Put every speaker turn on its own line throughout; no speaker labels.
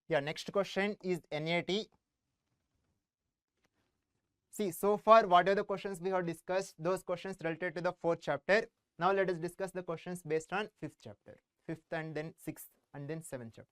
Yeah, next question is NAT. See, so far what are the questions we have discussed? Those questions related to the 4th chapter. Now let us discuss the questions based on 5th chapter, 5th and then 6th and then 7th chapter.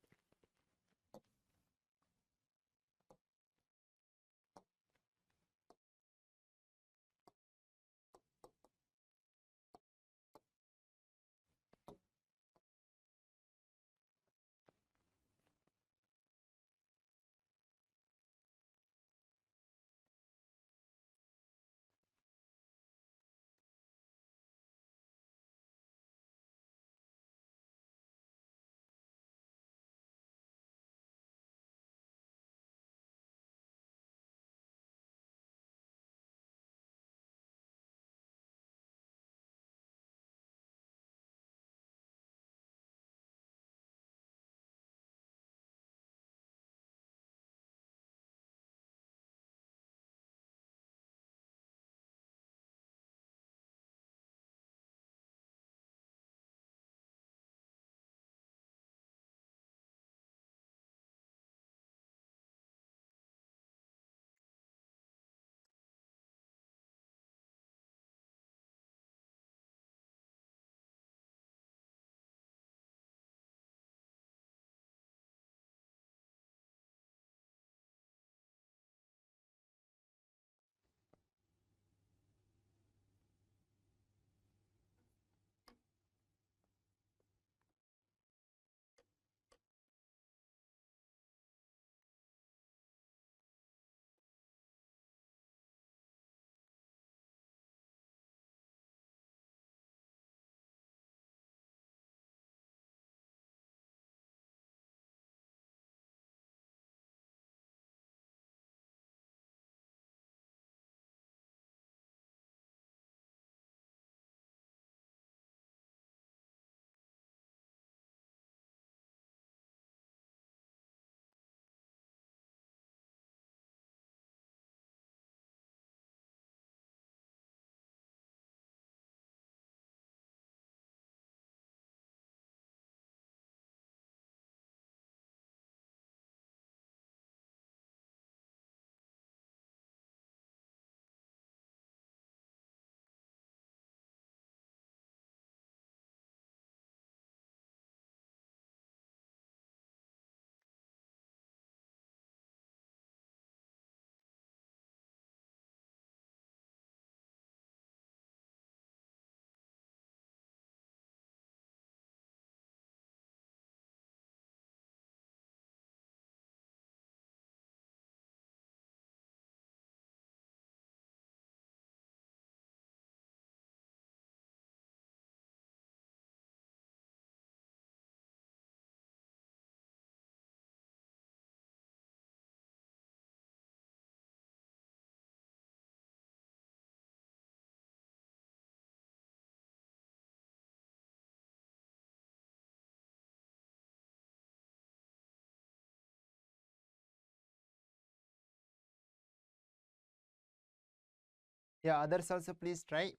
Yeah, others also please try.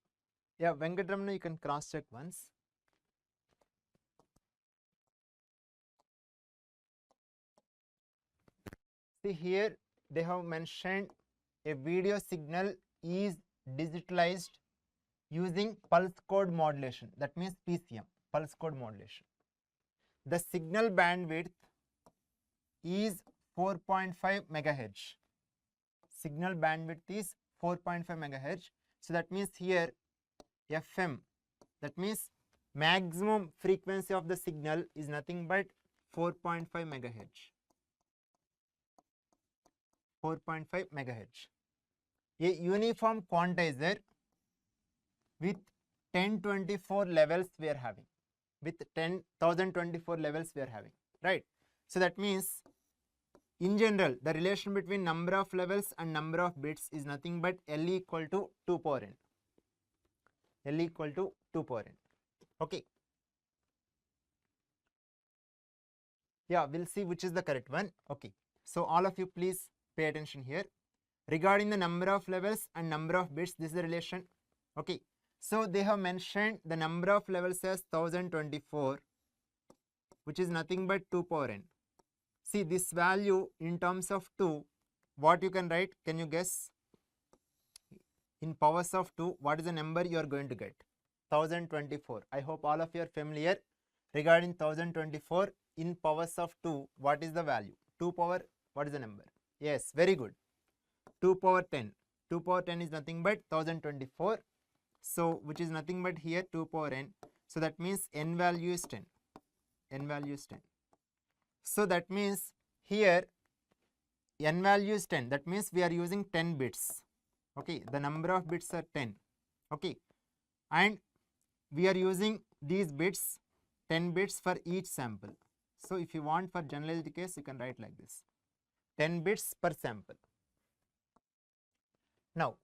Yeah, Venkatramana, you can cross check once. See here, they have mentioned a video signal is digitalized using pulse code modulation. That means PCM, pulse code modulation. The signal bandwidth is 4.5 megahertz. Signal bandwidth is 4.5 megahertz. So that means here FM, that means maximum frequency of the signal is nothing but 4.5 megahertz. 4.5 megahertz. A uniform quantizer with 1024 levels we are having, with 10,024 levels we are having, right? So that means in general the relation between number of levels and number of bits is nothing but L equal to 2 power n. L equal to 2 power n. Okay. Yeah, we'll see which is the correct one. Okay. So all of you please pay attention here. Regarding the number of levels and number of bits, this is the relation. Okay. So they have mentioned the number of levels as 1024, which is nothing but 2 power n. See this value in terms of 2, what you can write? Can you guess? In powers of 2, what is the number you are going to get? 1024. I hope all of you are familiar regarding 1024. In powers of 2, what is the value? 2 power, what is the number? Yes, very good. 2 power 10. 2 power 10 is nothing but 1024. So, which is nothing but here 2 power n. So, that means n value is 10. N value is 10. So, that means here n value is 10. That means we are using 10 bits. Okay, the number of bits are 10. Okay, and we are using these bits, 10 bits for each sample. So, if you want for generalized case, you can write like this, 10 bits per sample. Now,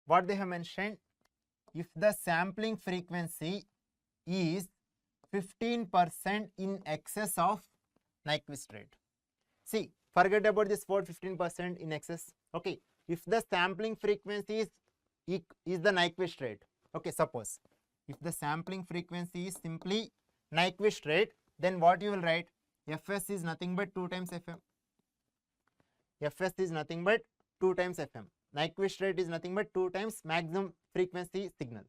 what they have mentioned, if the sampling frequency is 15% in excess of Nyquist rate. See, forget about this word 15% in excess. Okay, if the sampling frequency is the Nyquist rate. Okay, suppose if the sampling frequency is simply Nyquist rate, then what you will write? Fs is nothing but 2 times Fm. Fs is nothing but 2 times Fm. Nyquist rate is nothing but 2 times maximum frequency signal.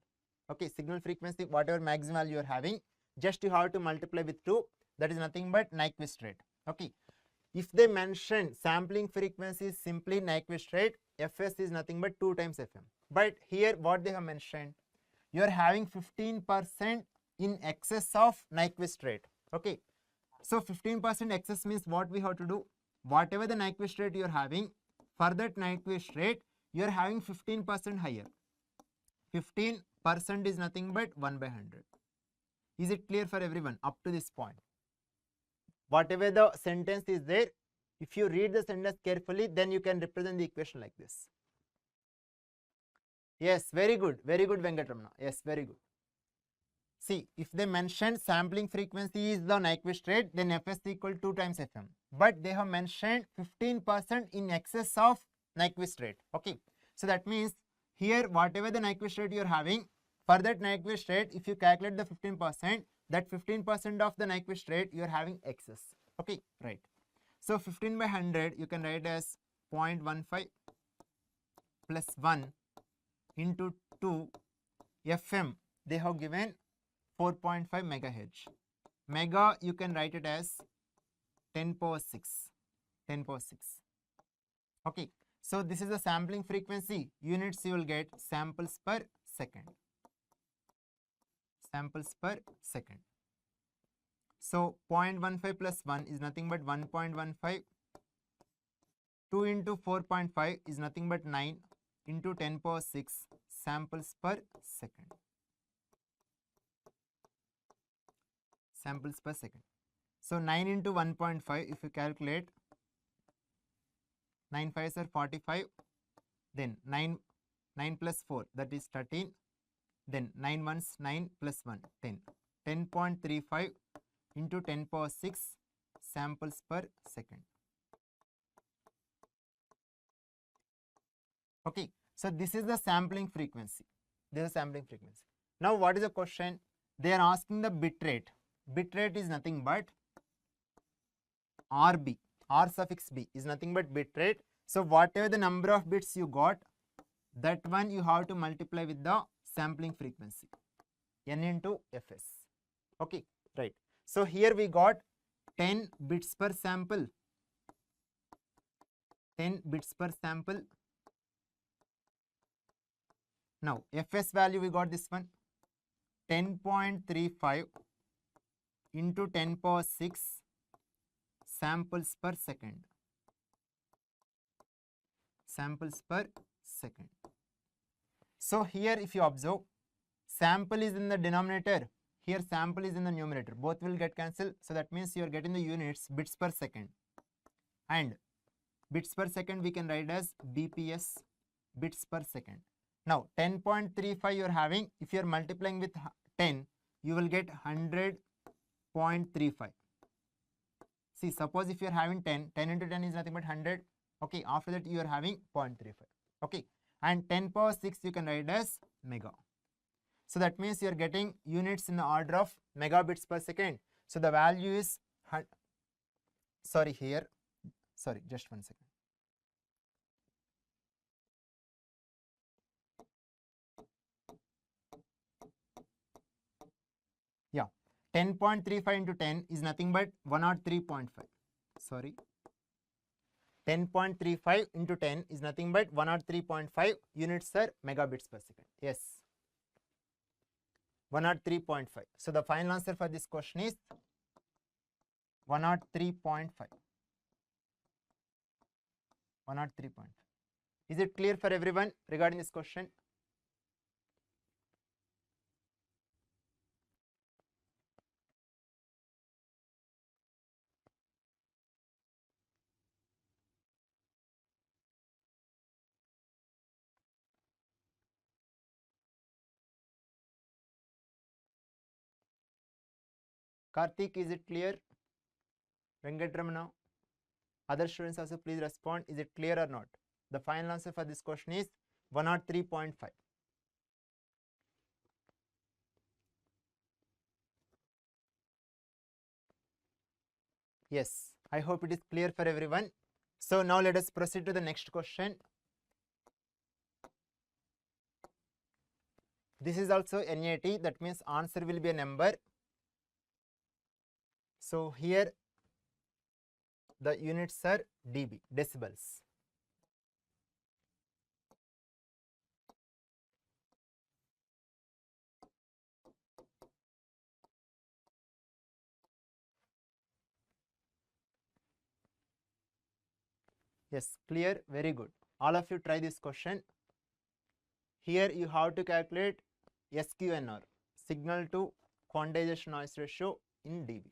Okay, signal frequency, whatever maximum value you are having, just you have to multiply with 2. That is nothing but Nyquist rate. Okay, if they mention sampling frequency is simply Nyquist rate, Fs is nothing but 2 times Fm. But here what they have mentioned, you are having 15% in excess of Nyquist rate. Okay, so 15% excess means what we have to do? Whatever the Nyquist rate you are having, for that Nyquist rate, you are having 15% higher. 15% is nothing but 1 by 100. Is it clear for everyone up to this point? Whatever the sentence is there, if you read the sentence carefully, then you can represent the equation like this. Yes, very good, Venkatramana. Yes, very good. See, if they mention sampling frequency is the Nyquist rate, then Fs equal to 2 times Fm. But they have mentioned 15% in excess of Nyquist rate. Okay, so that means here whatever the Nyquist rate you are having, for that Nyquist rate, if you calculate the 15%, that 15% of the Nyquist rate you are having excess. Okay, right. So 15 by 100 you can write as 0.15 plus 1 into 2 Fm. They have given 4.5 megahertz. Mega you can write it as 10 power 6. 10 power 6. Okay, so this is the sampling frequency. Units you will get samples per second. Samples per second. So 0.15 plus 1 is nothing but 1.15. 2 into 4.5 is nothing but 9 into 10 power 6 samples per second. Samples per second. So 9 into 1.5, if you calculate, 9 5s are 45, then 9 plus 4, that is 13, then 9 ones 9 plus 1, 10. 10.35 into 10 power 6 samples per second. Okay, so this is the sampling frequency. This is sampling frequency. Now what is the question? They are asking the bit rate. Bit rate is nothing but RB. R suffix B is nothing but bit rate. So whatever the number of bits you got, that one you have to multiply with the sampling frequency, N into Fs. Okay, right. So here we got 10 bits per sample. 10 bits per sample. Now Fs value we got this one, 10.35 into 10 power 6 samples per second. Samples per second. So here if you observe, sample is in the denominator, here sample is in the numerator, both will get cancelled. So that means you are getting the units bits per second, and bits per second we can write as BPS, bits per second. Now 10.35 you are having, if you are multiplying with 10, you will get 100.35. See, suppose if you are having 10 into 10 is nothing but 100. Okay, after that you are having 0.35. Okay, and 10 power 6 you can write as mega. So that means you are getting units in the order of megabits per second. So the value is sorry, here, sorry, just 1 second. Yeah, 10.35 into 10 is nothing but 103.5. Sorry, 10.35 into 10 is nothing but 103.5 units are megabits per second. Yes, 103.5. So the final answer for this question is 103.5. 103.5. Is it clear for everyone regarding this question? Karthik, is it clear? Venkatramana, other students also please respond. Is it clear or not? The final answer for this question is 103.5. Yes, I hope it is clear for everyone. So now let us proceed to the next question. This is also NIT, that means answer will be a number. So here the units are dB, decibels. Yes, clear, very good. All of you try this question. Here you have to calculate SQNR, signal to quantization noise ratio in dB.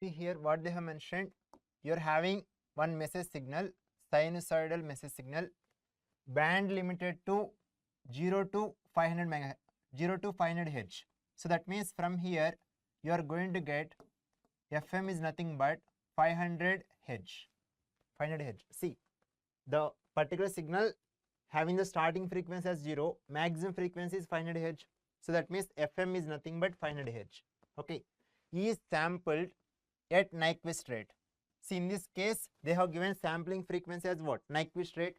See here what they have mentioned. You are having one message signal, sinusoidal message signal, band limited to 0 to 500 mega, 0 to 500 Hz. So that means from here you are going to get FM is nothing but 500 Hz. 500 Hz. See, the particular signal having the starting frequency as 0, maximum frequency is 500 Hz. So that means FM is nothing but 500 Hz. Okay, is sampled at Nyquist rate. See, in this case they have given sampling frequency as what? Nyquist rate.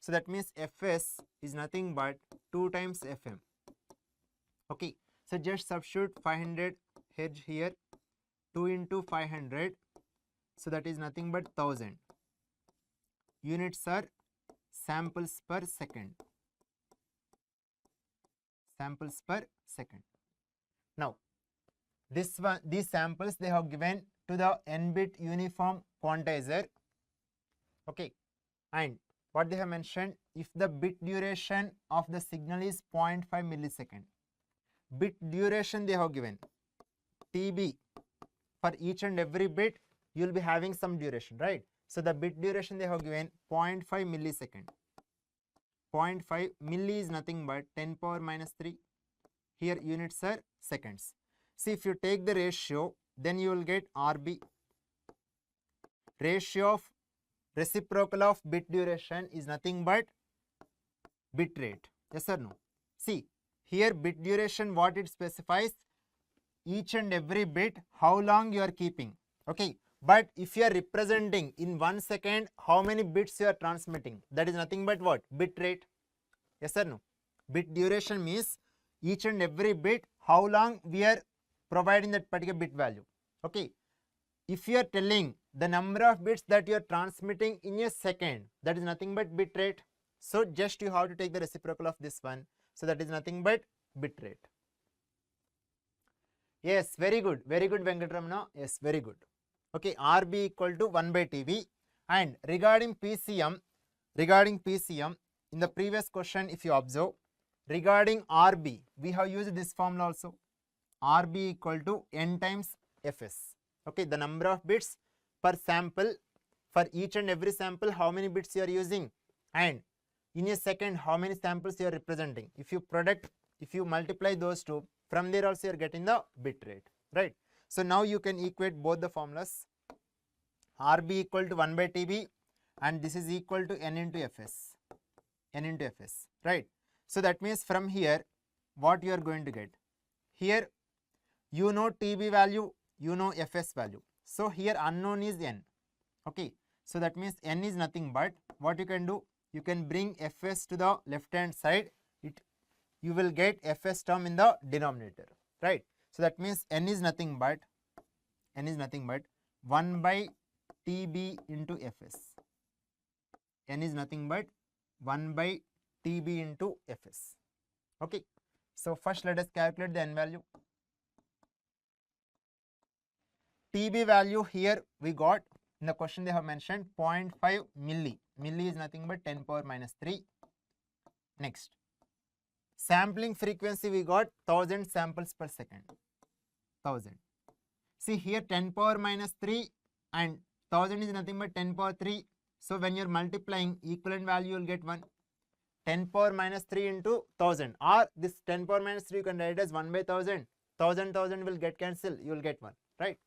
So that means Fs is nothing but 2 times Fm. Okay, so just substitute 500 Hz here, 2 into 500, so that is nothing but 1000. Units are samples per second. Samples per second. Now, these samples they have given to the n-bit uniform quantizer. Okay, and what they have mentioned, if the bit duration of the signal is 0.5 millisecond, bit duration they have given TB, for each and every bit you will be having some duration, right? So the bit duration they have given 0.5 millisecond. 0.5 milli is nothing but 10 power minus 3. Here units are seconds. See, if you take the ratio, then you will get RB. Ratio of reciprocal of bit duration is nothing but bit rate. Yes or no? See, here bit duration, what it specifies, each and every bit how long you are keeping. Okay, but if you are representing in 1 second how many bits you are transmitting, that is nothing but what? Bit rate. Yes or no? Bit duration means each and every bit how long we are providing that particular bit value. Okay, if you are telling the number of bits that you are transmitting in a second, that is nothing but bit rate. So just you have to take the reciprocal of this one. So that is nothing but bit rate. Yes, very good Venkatramana. Yes, very good. Okay, RB equal to 1 by TB. And regarding PCM, in the previous question if you observe, regarding RB, we have used this formula also. RB equal to n times Fs. Okay, the number of bits per sample, for each and every sample how many bits you are using, and in a second how many samples you are representing. If you multiply those two, from there also you are getting the bit rate, right? So now you can equate both the formulas. RB equal to 1 by TB and this is equal to n into Fs. N into Fs, right? So that means from here what you are going to get, here you know TB value, you know Fs value. So here unknown is n. Okay, so that means n is nothing but, what you can do, you can bring Fs to the left hand side, you will get Fs term in the denominator, right? So that means n is nothing but 1 by TB into Fs. N is nothing but 1 by TB into Fs. Okay, so first let us calculate the n value. TB value here we got, in the question they have mentioned 0.5 milli. Milli is nothing but 10 power minus 3. Next, sampling frequency we got 1000 samples per second. 1000. See here 10 power minus 3 and 1000 is nothing but 10 power 3. So when you are multiplying, equivalent value you will get 1. 10 power minus 3 into 1000, or this 10 power minus 3 you can write as 1 by 1000. 1000 will get cancelled, you will get 1, right?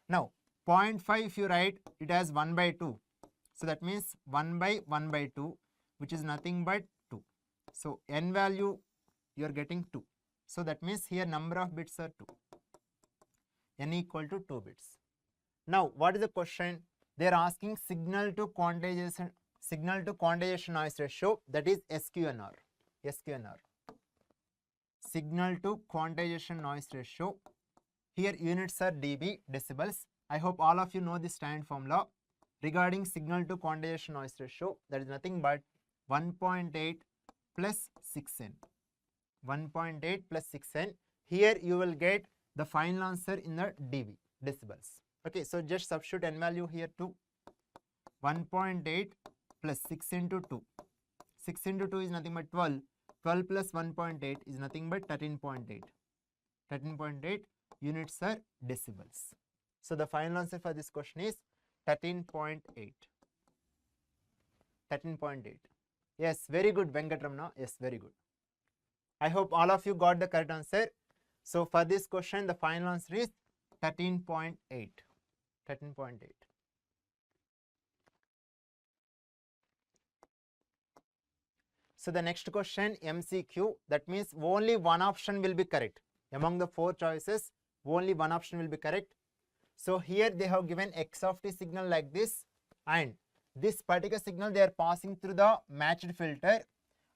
Now 0.5 if you write it as 1 by 2. So that means 1 by 1 by 2, which is nothing but 2. So n value you are getting 2. So that means here number of bits are 2. N equal to 2 bits. Now what is the question? They are asking signal to quantization noise ratio, that is SQNR. SQNR. Signal to quantization noise ratio. Here units are dB, decibels. I hope all of you know this standard formula. Regarding signal to quantization noise ratio, that is nothing but 1.8 plus 6n. 1.8 plus 6n. Here you will get the final answer in the dB, decibels. Okay, so just substitute n value here to 1.8 plus 6 into 2. 6 into 2 is nothing but 12. 12 plus 1.8 is nothing but 13.8. 13.8 units are decibels. So the final answer for this question is 13.8. 13.8. Yes, very good, Venkatramana. Yes, very good. I hope all of you got the correct answer. So for this question, the final answer is 13.8. 13.8. So the next question, MCQ, that means only one option will be correct. Among the 4 choices, only one option will be correct. So here they have given x of t signal like this, and this particular signal they are passing through the matched filter,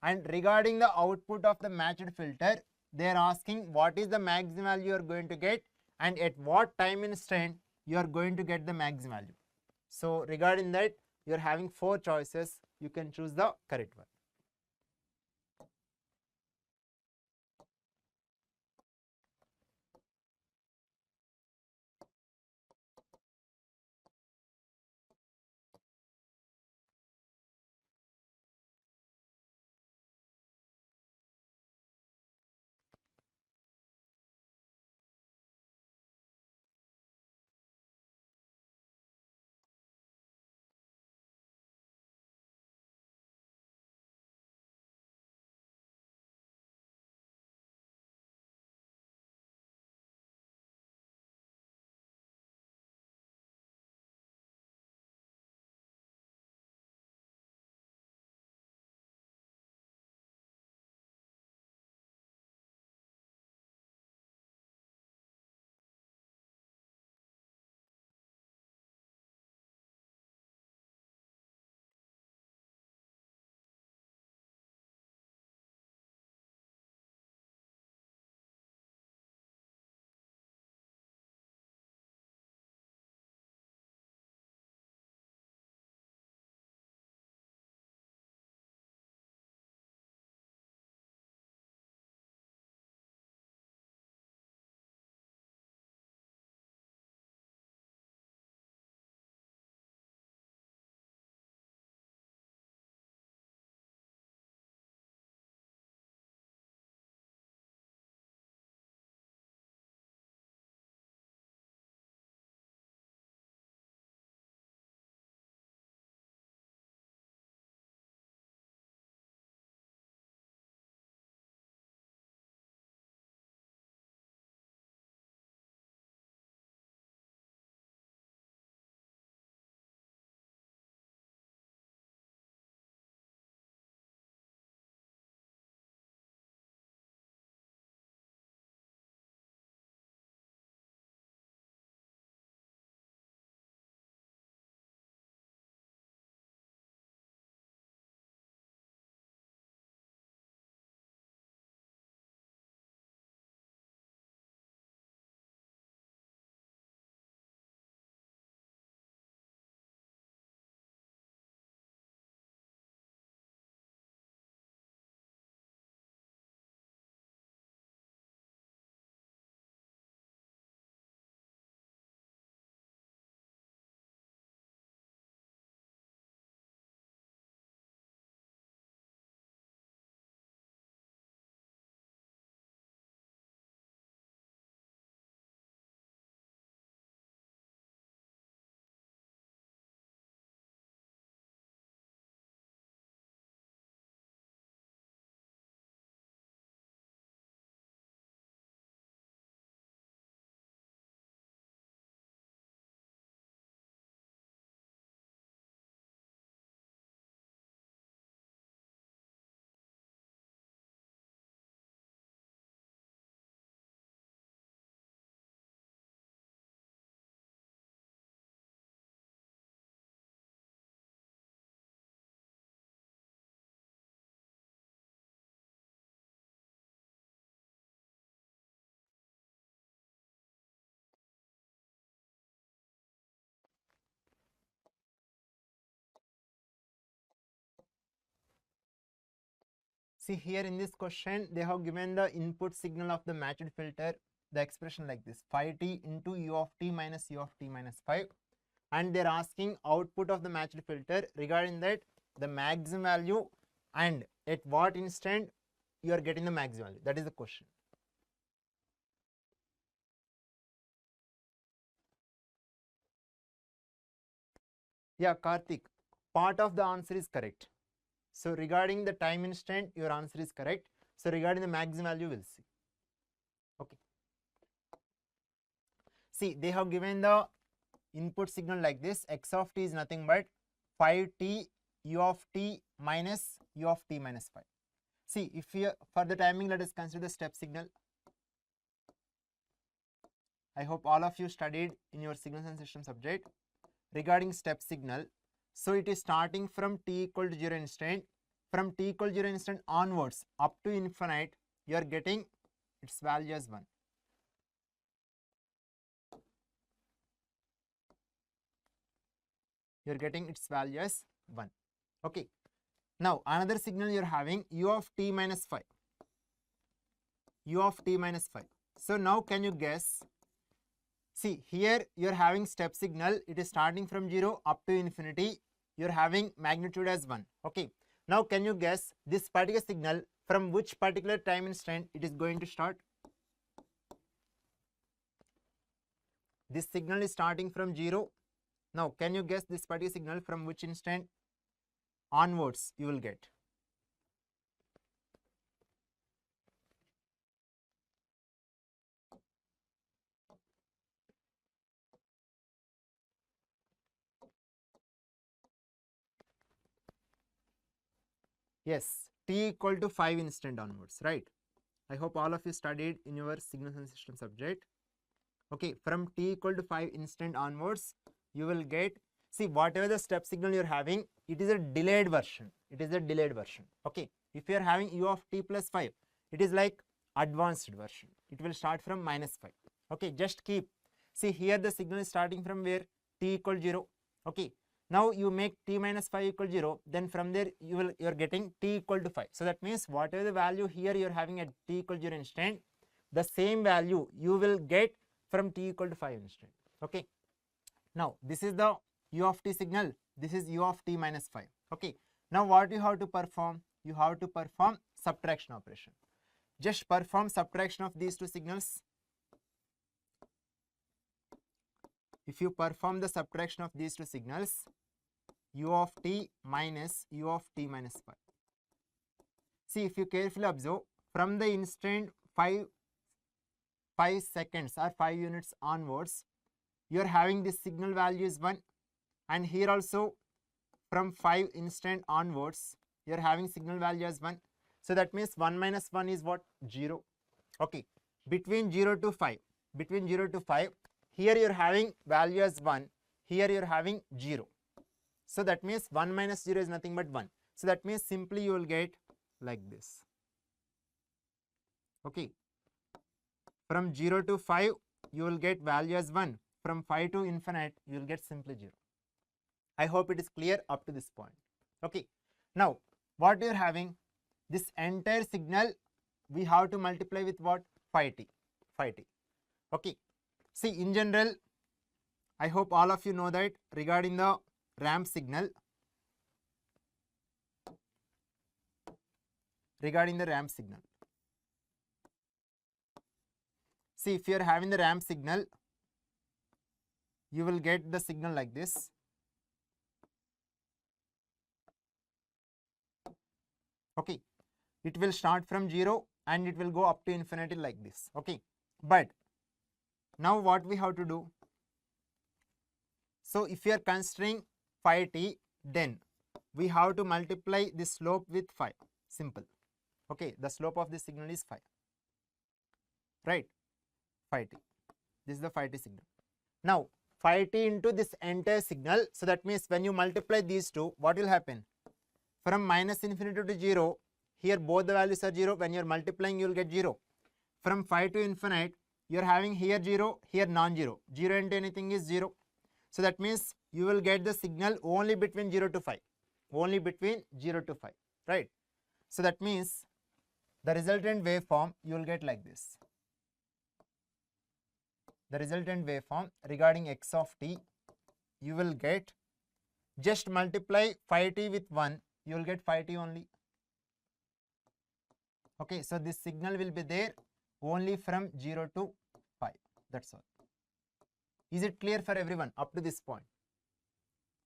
and regarding the output of the matched filter, they are asking what is the max value you are going to get and at what time instant you are going to get the max value. So regarding that, you are having 4 choices. You can choose the correct one. See here in this question, they have given the input signal of the matched filter, the expression like this, 5t into u of t minus u of t minus 5. And they're asking output of the matched filter, regarding that the maximum value and at what instant you are getting the max value. That is the question. Yeah, Karthik, part of the answer is correct. So regarding the time instant, your answer is correct. So regarding the maximum value, we'll see. Okay. See, they have given the input signal like this. X of t is nothing but 5t u of t minus u of t minus 5. See, if you for the timing, let us consider the step signal. I hope all of you studied in your signals and system subject regarding step signal. So it is starting from t equal to 0 instant. From t equal to 0 instant onwards up to infinite, you are getting its value as 1. You are getting its value as 1. Okay. Now another signal you are having u of t minus 5. U of t minus 5. So now can you guess? See, here you are having step signal. It is starting from 0 up to infinity. You are having magnitude as 1. Okay. Now can you guess this particular signal from which particular time instant it is going to start? This signal is starting from 0. Now can you guess this particular signal from which instant onwards you will get? Yes, t equal to 5 instant onwards, right? I hope all of you studied in your signals and system subject. Okay, from t equal to 5 instant onwards, you will get, see, whatever the step signal you're having, it is a delayed version. It is a delayed version. Okay, if you're having u of t plus 5, it is like advanced version. It will start from minus 5. Okay, just keep, see here the signal is starting from where? T equal to 0. Okay, now you make t minus 5 equal to 0, then from there you're getting t equal to 5. So that means whatever the value here you're having at t equal to 0 instant, the same value you will get from t equal to 5 instant. Okay, now this is the u of t signal, this is u of t minus 5. Okay, now what you have to perform? You have to perform subtraction operation. Just perform subtraction of these two signals. If you perform the subtraction of these two signals, u of t minus u of t minus 5. See, if you carefully observe, from the instant 5 seconds or 5 units onwards, you are having this signal value is 1, and here also from 5 instant onwards, you are having signal value as 1. So that means 1 minus 1 is what? 0. Okay, between 0 to 5, here you are having value as 1, here you are having 0. So that means 1 minus 0 is nothing but 1. So that means simply you will get like this. Okay, from 0 to 5, you will get value as 1. From 5 to infinite, you will get simply 0. I hope it is clear up to this point. Okay, now what you are having? This entire signal we have to multiply with what? 5t. Okay, see, in general, I hope all of you know that regarding the ramp signal, see, if you are having the ramp signal, you will get the signal like this. Okay, it will start from 0 and it will go up to infinity like this. Okay, but now what we have to do? So if you are considering 5t, then we have to multiply the slope with 5. Simple. Okay, the slope of this signal is 5, right? 5t. This is the 5t signal. Now 5t into this entire signal. So that means when you multiply these two, what will happen? From minus infinity to 0, here both the values are 0. When you are multiplying, you will get 0. From 5 to infinite, you are having here 0, here non-zero. 0 into anything is 0. So that means you will get the signal only between 0 to 5. Only between 0 to 5, right? So that means the resultant waveform you will get like this. The resultant waveform regarding x of t, you will get, just multiply 5t with 1, you will get 5t only. Okay, so this signal will be there only from 0 to 5. That's all. Is it clear for everyone up to this point?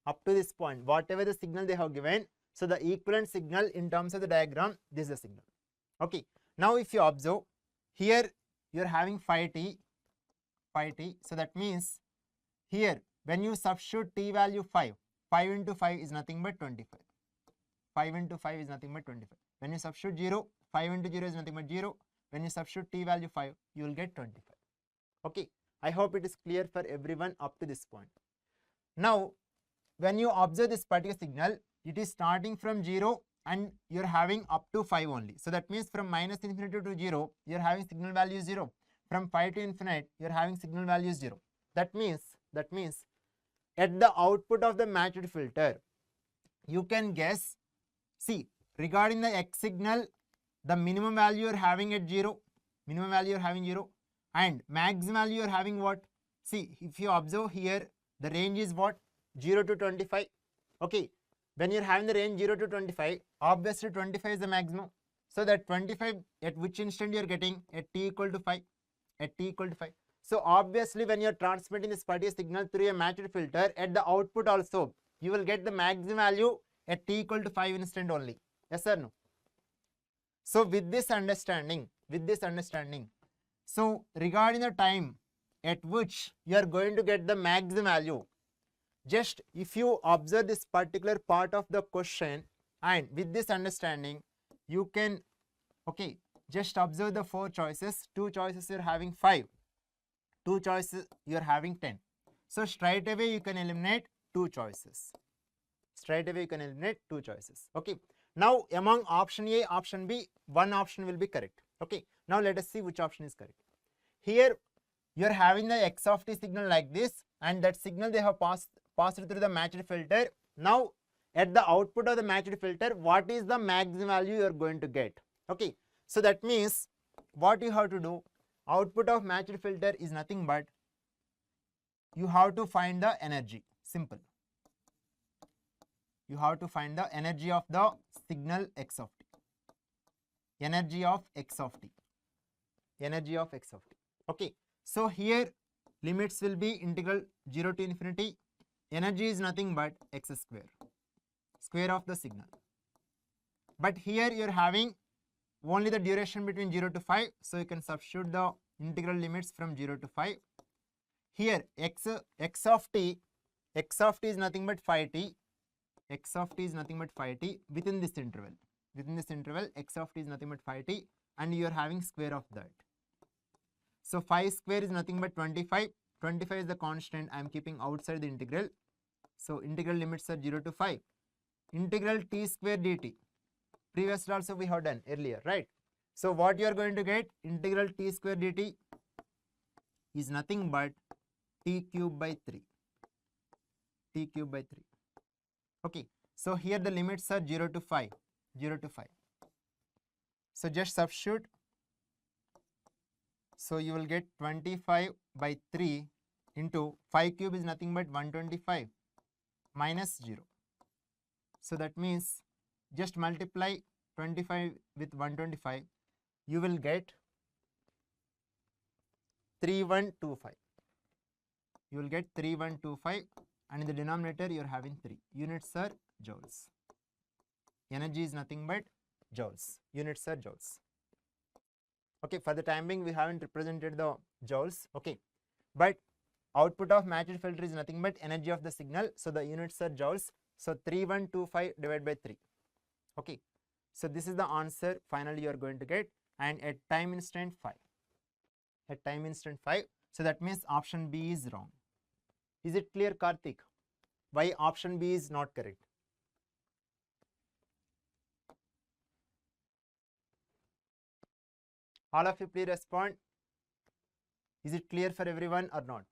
Up to this point, whatever the signal they have given, so the equivalent signal in terms of the diagram, this is the signal. Okay. Now if you observe, here you are having 5t, so that means here when you substitute t value 5, 5 into 5 is nothing but 25. 5 into 5 is nothing but 25. When you substitute 0, 5 into 0 is nothing but 0. When you substitute t value 5, you will get 25. Okay. I hope it is clear for everyone up to this point. Now, when you observe this particular signal, it is starting from 0 and you are having up to 5 only. So that means from minus infinity to 0, you are having signal value 0. From 5 to infinite, you are having signal value 0. That means at the output of the matched filter, you can guess, see, regarding the X signal, the minimum value you are having at 0, and maximum value you are having what? See, if you observe here, the range is what? 0 to 25. Okay, when you are having the range 0 to 25, obviously 25 is the maximum. So that 25 at which instant you are getting? At t equal to 5. So obviously when you are transmitting this particular signal through a matched filter, at the output also, you will get the maximum value at t equal to 5 instant only. Yes or no? So with this understanding, so regarding the time at which you are going to get the maximum value, just if you observe this particular part of the question, and with this understanding, you can, okay, just observe the 4 choices. 2 choices you are having 5, 2 choices you are having 10. So straight away you can eliminate 2 choices. Okay. Now among option A, option B, one option will be correct. Okay. Now let us see which option is correct. Here you are having the x of t signal like this, and that signal they have passed through the matched filter. Now at the output of the matched filter, what is the maximum value you are going to get? Okay. So that means what you have to do, output of matched filter is nothing but you have to find the energy. Simple. You have to find the energy of the signal x of t. Energy of x of t. Okay. So here limits will be integral 0 to infinity. Energy is nothing but x square of the signal. But here you are having only the duration between 0 to 5. So you can substitute the integral limits from 0 to 5. Here x of t is nothing but 5t. Within this interval. X of t is nothing but 5t, and you are having square of that. So 5 square is nothing but 25. 25 is the constant I am keeping outside the integral. So integral limits are 0 to 5. Integral t square dt. Previously also we have done earlier, right? So what you are going to get? Integral t square dt is nothing but t cube by 3. Okay. So here the limits are 0 to 5. So just substitute. So you will get 25 by 3 into 5 cube is nothing but 125 minus 0. So that means just multiply 25 with 125. You will get 3125. And in the denominator you are having 3. Units are joules. Energy is nothing but joules. Units are joules. Okay, for the time being we haven't represented the joules. Okay, but output of matched filter is nothing but energy of the signal. So the units are joules. So 3125 divided by 3. Okay, so this is the answer finally you are going to get, and at time instant 5. So that means option B is wrong. Is it clear, Karthik? Why option B is not correct? All of you please respond. Is it clear for everyone or not?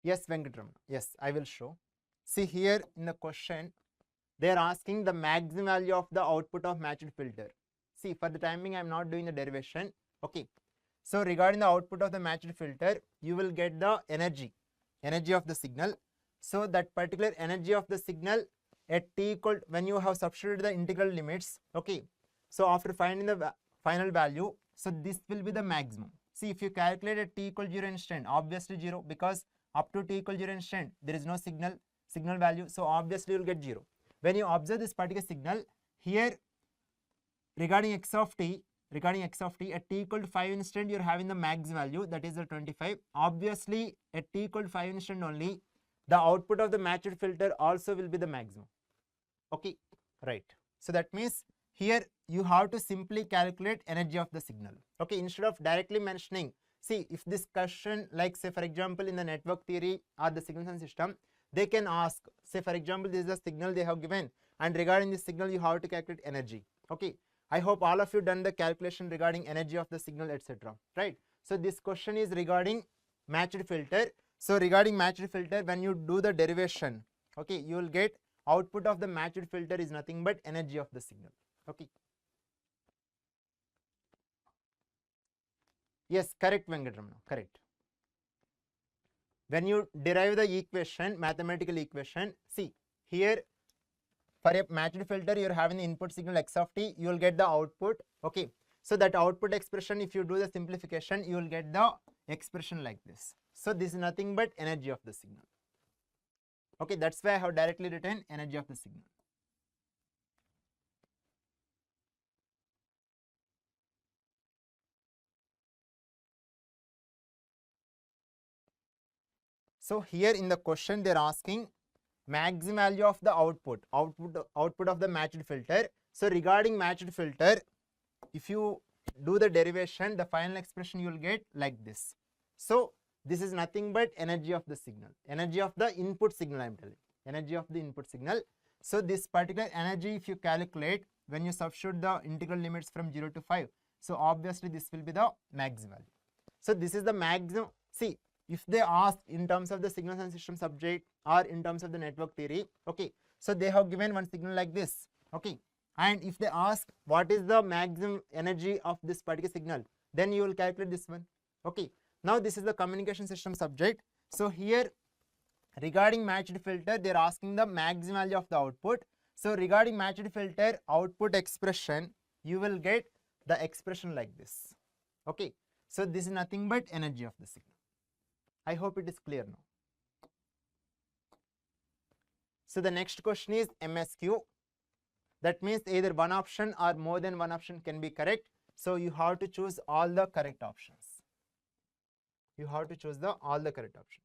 Yes, Venkatram. Yes, I will show. See here in the question, they are asking the maximum value of the output of matched filter. See, for the time being, I am not doing the derivation. Okay. So regarding the output of the matched filter, you will get the energy of the signal. So that particular energy of the signal at t equal, when you have substituted the integral limits, okay. So after finding the final value, so this will be the maximum. See, if you calculate at t equal 0 instant, obviously 0, because up to t equal 0 instant, there is no signal value. So obviously you will get 0. When you observe this particular signal here, regarding x of t at t equal to 5 instant, you're having the max value, that is the 25. Obviously at t equal to 5 instant only, the output of the matched filter also will be the maximum. Okay, right. So that means here you have to simply calculate energy of the signal. Okay, instead of directly mentioning, see, if this question, like say for example in the network theory or the signals and system, they can ask, say for example, this is the signal they have given, and regarding this signal you have to calculate energy. Okay, I hope all of you done the calculation regarding energy of the signal, etc. Right? So this question is regarding matched filter. So regarding matched filter, when you do the derivation, okay, you will get output of the matched filter is nothing but energy of the signal. Okay. Yes, correct, Venkatramana, correct. When you derive the equation, mathematical equation, see here for a matched filter, you're having the input signal x of t, you will get the output. Okay, so that output expression, if you do the simplification, you will get the expression like this. So this is nothing but energy of the signal. Okay, that's why I have directly written energy of the signal. So here in the question they are asking maximum value of the output of the matched filter. So regarding matched filter, if you do the derivation, the final expression you will get like this. So this is nothing but energy of the signal, energy of the input signal, I am telling, energy of the input signal. So this particular energy, if you calculate, when you substitute the integral limits from 0 to 5, so obviously this will be the maximum value. So this is the maximum. See, if they ask in terms of the signals and system subject or in terms of the network theory, okay, so they have given one signal like this. Okay, and if they ask what is the maximum energy of this particular signal, then you will calculate this one. Okay, now this is the communication system subject. So here regarding matched filter, they are asking the maximum value of the output. So regarding matched filter output expression, you will get the expression like this. Okay, so this is nothing but energy of the signal. I hope it is clear now. So the next question is MSQ. That means either one option or more than one option can be correct. So you have to choose all the correct options. You have to choose all the correct options.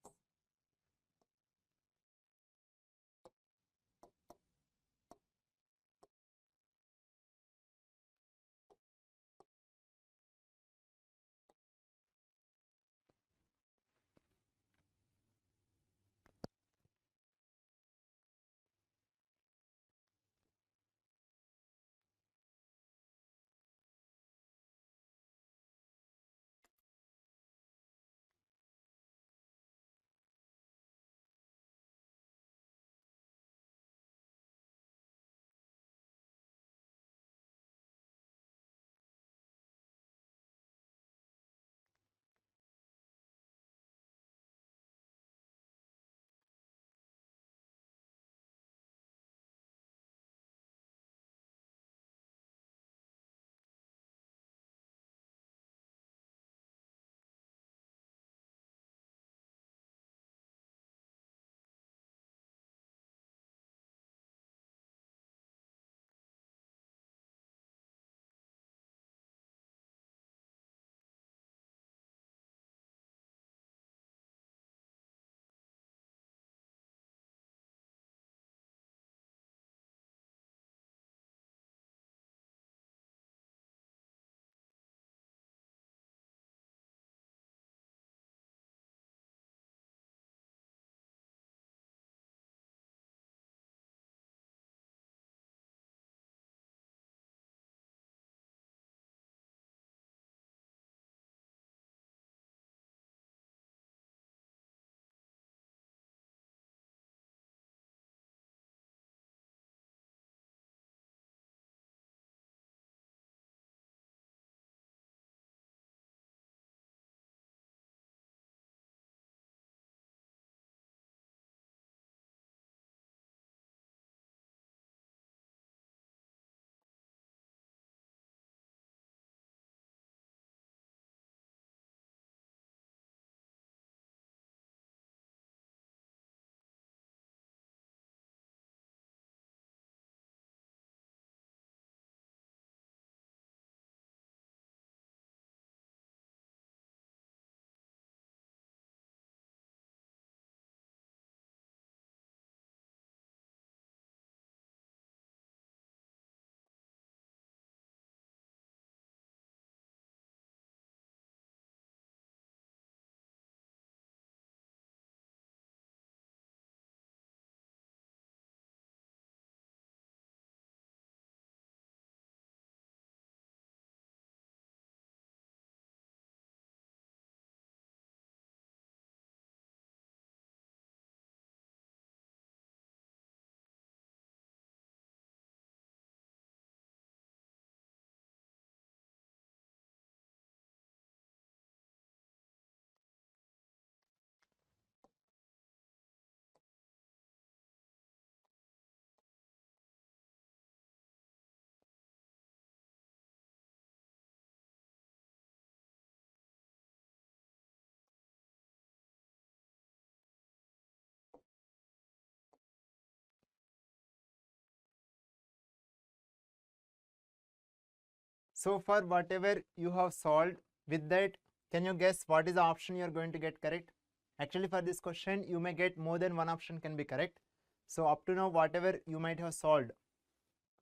So far, whatever you have solved with that, can you guess what is the option you are going to get correct? Actually, for this question, you may get more than one option can be correct. So up to now, whatever you might have solved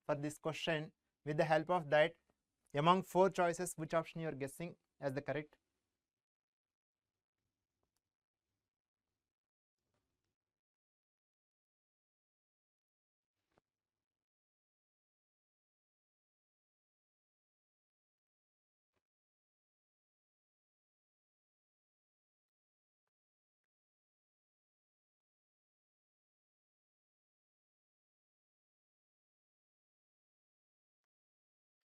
for this question, with the help of that, among 4 choices, which option you are guessing as the correct?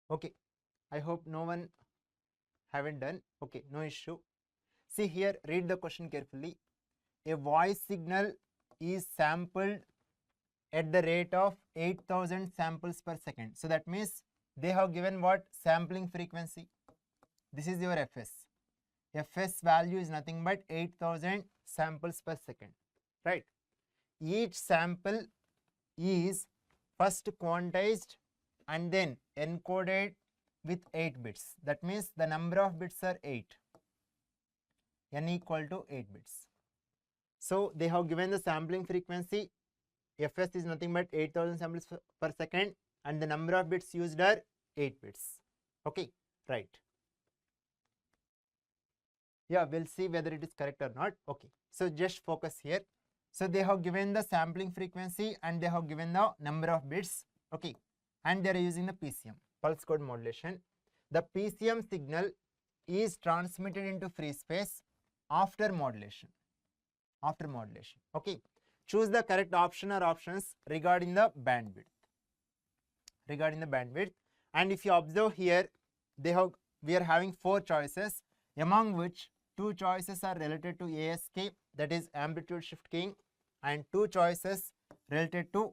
Okay, I hope no one haven't done. Okay, no issue. See here, read the question carefully. A voice signal is sampled at the rate of 8000 samples per second. So that means they have given what? Sampling frequency. This is your Fs. Fs value is nothing but 8000 samples per second, right? Each sample is first quantized and then encoded with 8 bits. That means the number of bits are 8. N equal to 8 bits. So they have given the sampling frequency. Fs is nothing but 8000 samples per second and the number of bits used are 8 bits. Okay, right. Yeah, we'll see whether it is correct or not. Okay, so just focus here. So they have given the sampling frequency and they have given the number of bits. Okay, and they are using the PCM, pulse code modulation. The PCM signal is transmitted into free space after modulation. After modulation. Okay, choose the correct option or options regarding the bandwidth. Regarding the bandwidth, and if you observe here, we are having 4 choices, among which 2 choices are related to ASK, that is amplitude shift keying, and 2 choices related to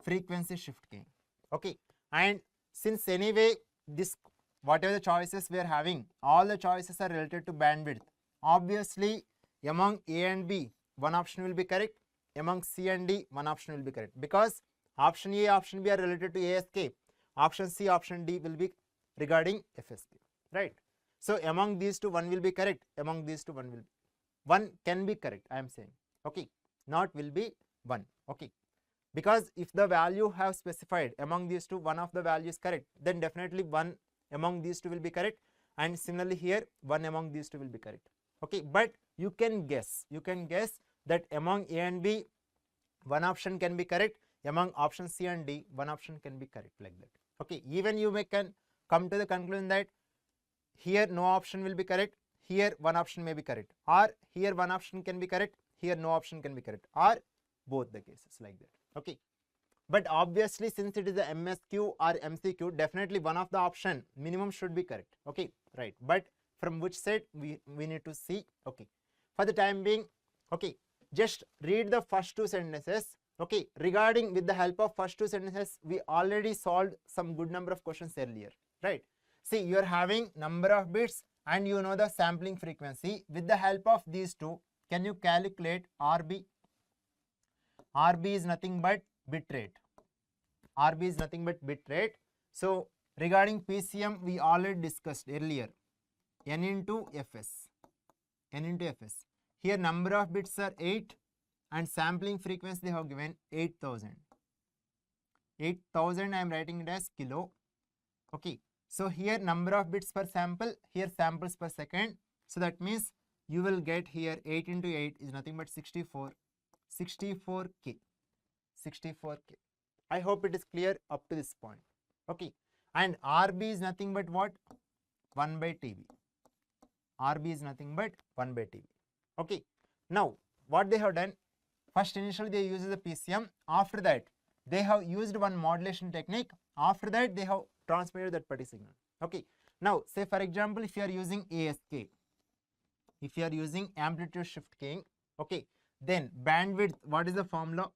frequency shift keying. Okay, and since anyway this whatever the choices we are having, all the choices are related to bandwidth, obviously among A and B one option will be correct, among C and D one option will be correct, because option A, option B are related to ASK, option C, option D will be regarding FSK, right? So among these two one will be correct, among these two one can be correct, I am saying. Okay, not will be one. Okay, because if the value have specified among these two one of the value is correct, then definitely one among these two will be correct, and similarly here one among these two will be correct. Okay, but you can guess that among A and B one option can be correct, among option C and D one option can be correct, like that. Okay, even you can come to the conclusion that here no option will be correct, here one option may be correct, or here one option can be correct, here no option can be correct, or both the cases, like that. Okay, but obviously since it is a MSQ or MCQ, definitely one of the option minimum should be correct. Okay, right, but from which set we need to see. Okay, for the time being, okay, just read the first 2 sentences. Okay, regarding with the help of first 2 sentences, we already solved some good number of questions earlier, right? See, you are having number of bits and you know the sampling frequency. With the help of these two, can you calculate RB? RB is nothing but bit rate. RB is nothing but bit rate. So regarding PCM, we already discussed earlier. N into Fs. N into Fs. Here number of bits are 8 and sampling frequency they have given 8000. 8000 I am writing it as kilo. Okay. So here number of bits per sample, here samples per second. So that means you will get here 8 into 8 is nothing but 64. 64K. 64K. I hope it is clear up to this point. Okay. And RB is nothing but what? 1 by TB. RB is nothing but 1 by TB. Okay. Now, what they have done? First, initially they use the PCM. After that, they have used one modulation technique. After that, they have transmitted that particular signal. Okay. Now, say for example, if you are using ASK, if you are using amplitude shift keying, okay, then bandwidth, what is the formula?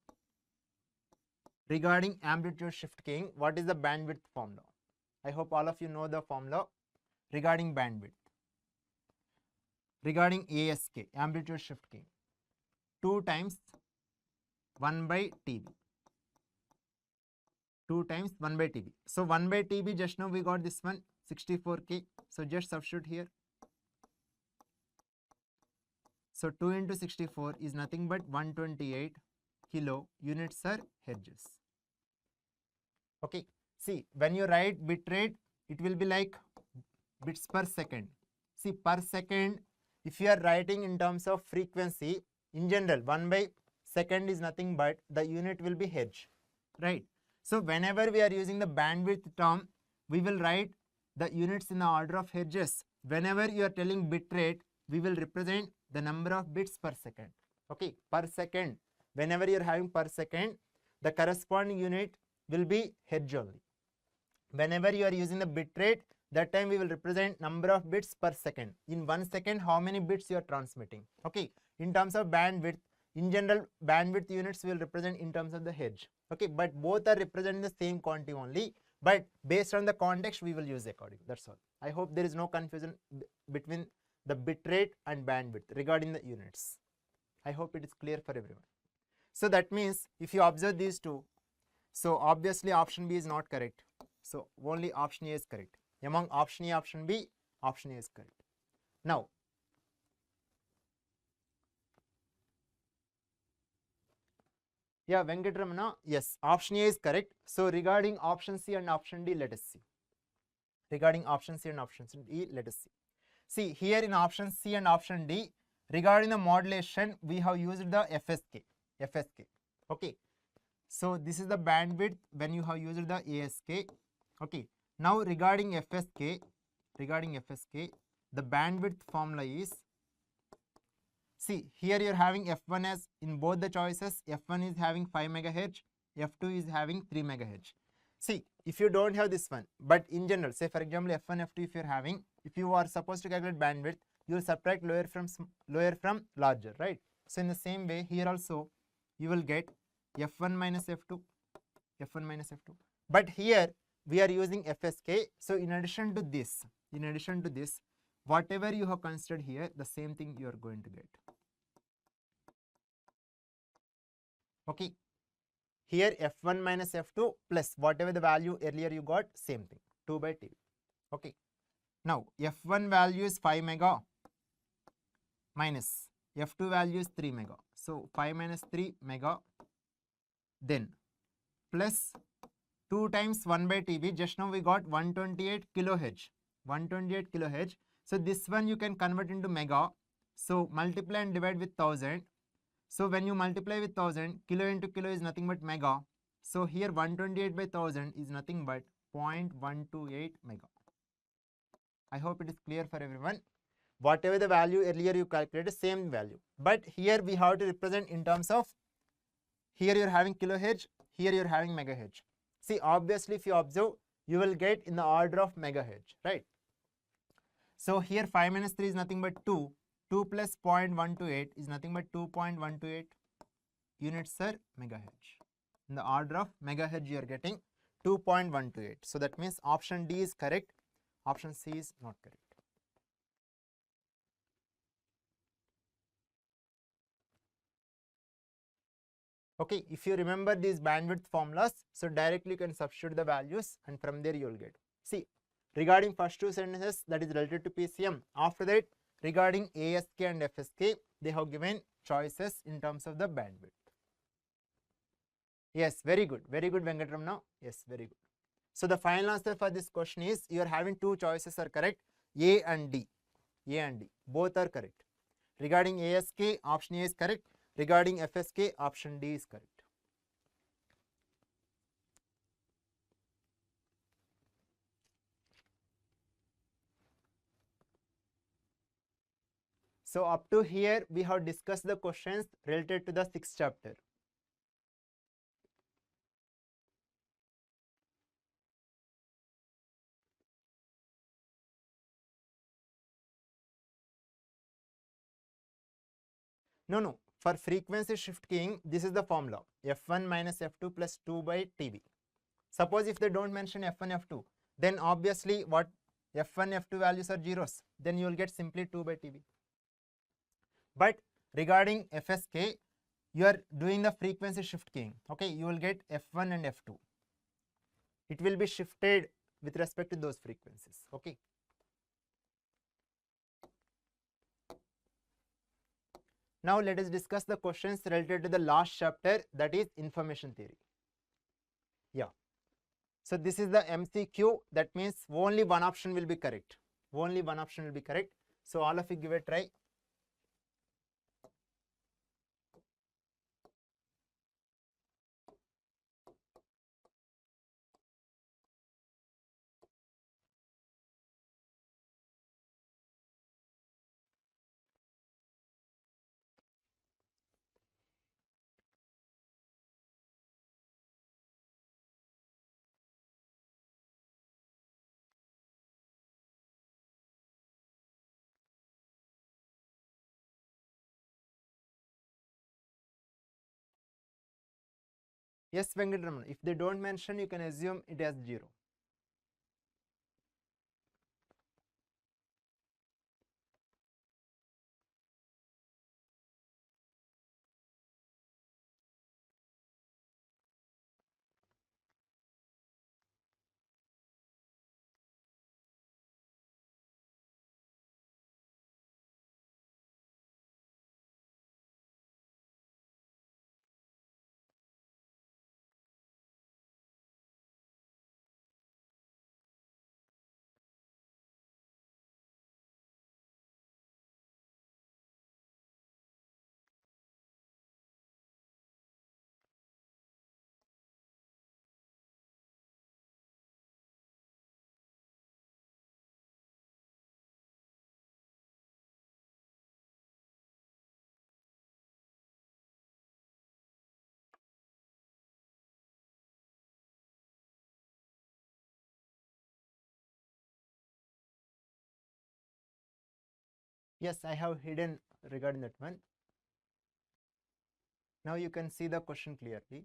Regarding amplitude shift keying, what is the bandwidth formula? I hope all of you know the formula regarding bandwidth. Regarding ASK, amplitude shift keying, 2 times 1 by TB. 2 times 1 by TB. So 1 by TB, just now we got this one 64k. So just substitute here. So 2 into 64 is nothing but 128 kilo units are hertz. Okay. See, when you write bit rate, it will be like bits per second. See, per second, if you are writing in terms of frequency, in general, 1 by second is nothing but the unit will be hertz, right? So whenever we are using the bandwidth term, we will write the units in the order of hertz. Whenever you are telling bit rate, we will represent the number of bits per second. Okay, per second. Whenever you are having per second, the corresponding unit will be hertz only. Whenever you are using the bit rate, that time we will represent number of bits per second. In 1 second, how many bits you are transmitting. Okay, in terms of bandwidth, in general, bandwidth units will represent in terms of the hertz. Okay, but both are representing the same quantity only. But based on the context, we will use according. That's all. I hope there is no confusion between the bit rate and bandwidth regarding the units. I hope it is clear for everyone. So that means if you observe these two, so obviously option B is not correct. So only option A is correct. Among option A, option B, option A is correct. Now, yeah, Venkatramana, yes, option A is correct. So regarding option C and option D, let us see. Regarding option C and option D, let us see. See, here in option C and option D, regarding the modulation, we have used the FSK. Okay. So this is the bandwidth when you have used the ASK. Okay. Now regarding FSK, the bandwidth formula is, see, here you are having F1 as in both the choices. F1 is having 5 megahertz, F2 is having 3 megahertz. See, if you don't have this one, but in general, say for example F1, F2, if you are having, if you are supposed to calculate bandwidth, you will subtract lower from larger, right? So in the same way, here also you will get F1 minus F2, But here we are using FSK. So in addition to this, whatever you have considered here, the same thing you are going to get. Okay. Here F1 minus F2 plus whatever the value earlier you got, same thing, 2 by TV. Okay. Now F1 value is 5 mega minus F2 value is 3 mega. So 5 minus 3 mega, then plus 2 times 1 by TB. Just now we got 128 kilohertz. So this one you can convert into mega. So multiply and divide with 1000. So when you multiply with 1000, kilo into kilo is nothing but mega. So here 128 by 1000 is nothing but 0.128 mega. I hope it is clear for everyone. Whatever the value earlier you calculated, same value. But here we have to represent in terms of, here you are having kilohertz, here you are having megahertz. See, obviously if you observe, you will get in the order of megahertz, right? So here 5 minus 3 is nothing but 2. 2 plus 0.128 is nothing but 2.128 units per megahertz. In the order of megahertz, you are getting 2.128. So that means option D is correct. Option C is not correct. Okay, if you remember these bandwidth formulas, so directly you can substitute the values and from there you will get. See, regarding first two sentences, that is related to PCM. After that, regarding ASK and FSK, they have given choices in terms of the bandwidth. Yes, very good Venkatramana. Yes, very good. So the final answer for this question is, you are having two choices are correct, A and D. Both are correct. Regarding ASK, option A is correct. Regarding FSK, option D is correct. So up to here, we have discussed the questions related to the 6th chapter. No. For frequency shift keying, this is the formula. F1 minus F2 plus 2 by TB. Suppose if they don't mention F1, F2, then obviously what F1, F2 values are zeros. Then you will get simply 2 by TB. But regarding FSK, you are doing the frequency shift keying. Okay, you will get F1 and F2. It will be shifted with respect to those frequencies. Okay. Now let us discuss the questions related to the last chapter, that is information theory. Yeah. So this is the MCQ. That means only one option will be correct. Only one option will be correct. So all of you give a try. Yes, Venkatraman. If they don't mention, you can assume it as 0. Yes, I have hidden regarding that one. Now you can see the question clearly.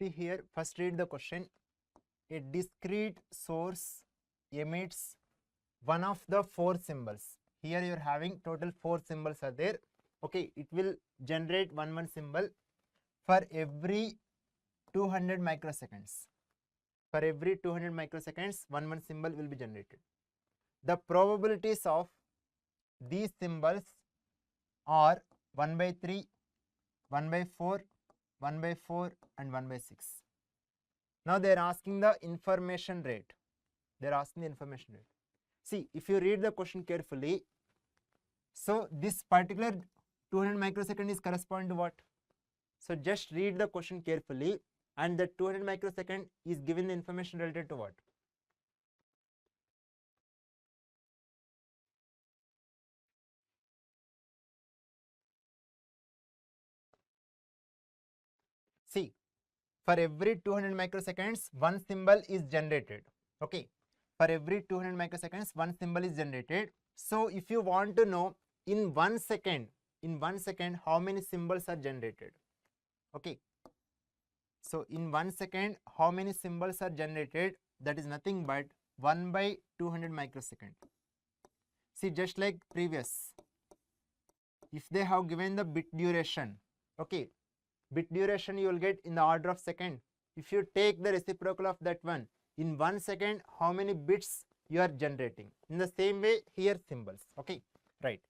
See here, first read the question. A discrete source emits one of the 4 symbols. Here you are having total 4 symbols are there. Okay, it will generate one symbol for every 200 microseconds. For every 200 microseconds, one symbol will be generated. The probabilities of these symbols are 1/3, 1/4, 1/4 and 1/6. Now they are asking the information rate. They are asking the information rate. See, if you read the question carefully, so this particular 200 microsecond is corresponding to what? So just read the question carefully, and the 200 microsecond is given the information related to what? See, for every 200 microseconds, one symbol is generated. Okay, for every 200 microseconds, one symbol is generated. So if you want to know in 1 second, how many symbols are generated? Okay, so in 1 second, how many symbols are generated? That is nothing but 1 by 200 microsecond. See, just like previous, if they have given the bit duration, okay, bit duration you will get in the order of second. If you take the reciprocal of that one, in 1 second, how many bits you are generating? In the same way, here symbols. Okay, right.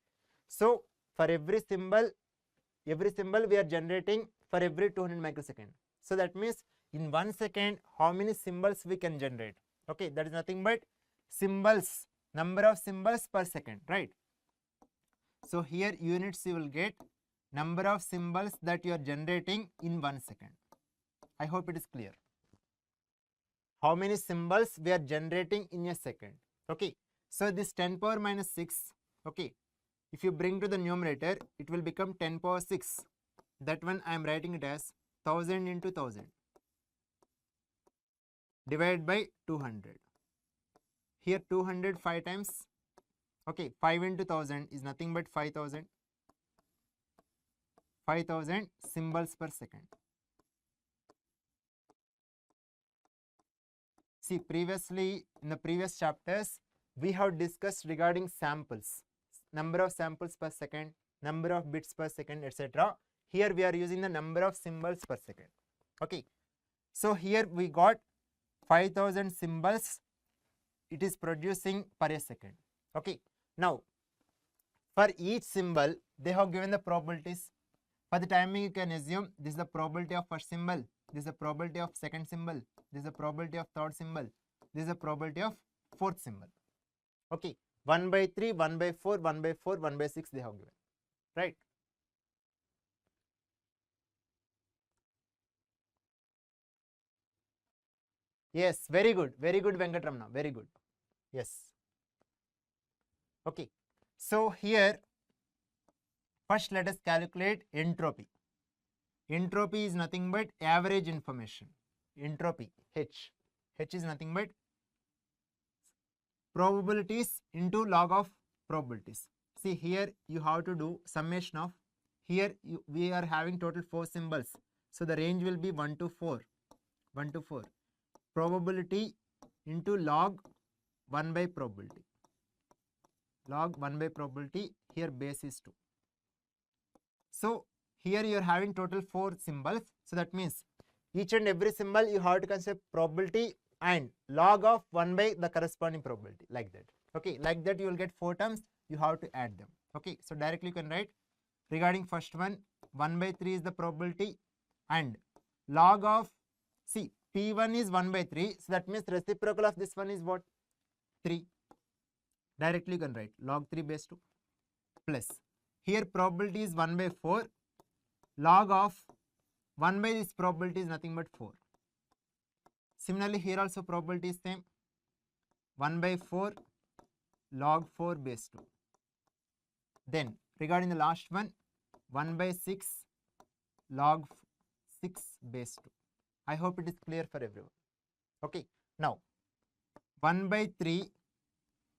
So for every symbol we are generating for every 200 microsecond. So that means in 1 second, how many symbols we can generate? Okay, that is nothing but symbols, number of symbols per second, right? So here units you will get number of symbols that you are generating in 1 second. I hope it is clear. How many symbols we are generating in a second? Okay, so this 10 power minus 6, okay, if you bring to the numerator, it will become 10 power 6. That one I am writing it as 1000 into 1000 divided by 200. Here 200 5 times. Okay, 5 into 1000 is nothing but 5000. 5000 symbols per second. See, previously in the previous chapters, we have discussed regarding samples, number of samples per second, number of bits per second, etc. Here we are using the number of symbols per second. Okay, so here we got 5000 symbols it is producing per a second. Okay, now for each symbol they have given the probabilities. For the timing, you can assume this is the probability of first symbol, this is the probability of second symbol, this is the probability of third symbol, this is the probability of fourth symbol. Okay, 1 by 3, 1 by 4, 1 by 4, 1 by 6 they have given, right? Yes, very good Venkatramana, very good. Yes. Okay, so here first let us calculate entropy. Entropy is nothing but average information. Entropy, H is nothing but probabilities into log of probabilities. See, here you have to do summation of, here we are having total 4 symbols. So the range will be 1 to 4. Probability into log 1 by probability. Log 1 by probability, here base is 2. So here you are having total 4 symbols. So that means each and every symbol you have to consider probability and log of 1 by the corresponding probability, like that. Okay, like that you will get 4 terms, you have to add them. Okay, so directly you can write regarding first one, 1 by 3 is the probability and log of, see, P1 is 1 by 3, so that means reciprocal of this one is what? 3. Directly you can write log 3 base 2 plus, here probability is 1 by 4, log of 1 by this probability is nothing but 4. Similarly, here also probability is same, 1 by 4 log 4 base 2. Then regarding the last one, 1 by 6 log 6 base 2. I hope it is clear for everyone. Okay, now 1 by 3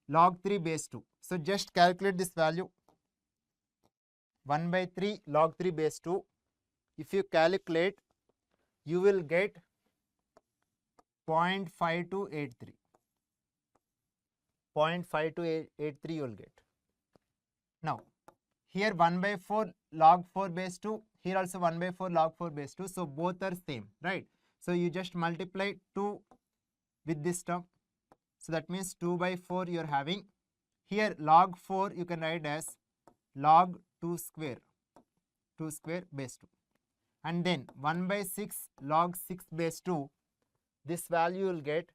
log 3 base 2. So just calculate this value, 1 by 3 log 3 base 2. If you calculate, you will get 0.5283. 0.5283 you will get. Now here 1 by 4 log 4 base 2, here also 1 by 4 log 4 base 2. So both are same, right? So you just multiply 2 with this term. So that means 2 by 4 you are having. Here log 4 you can write as log 2 square base 2. And then 1 by 6 log 6 base 2, this value will get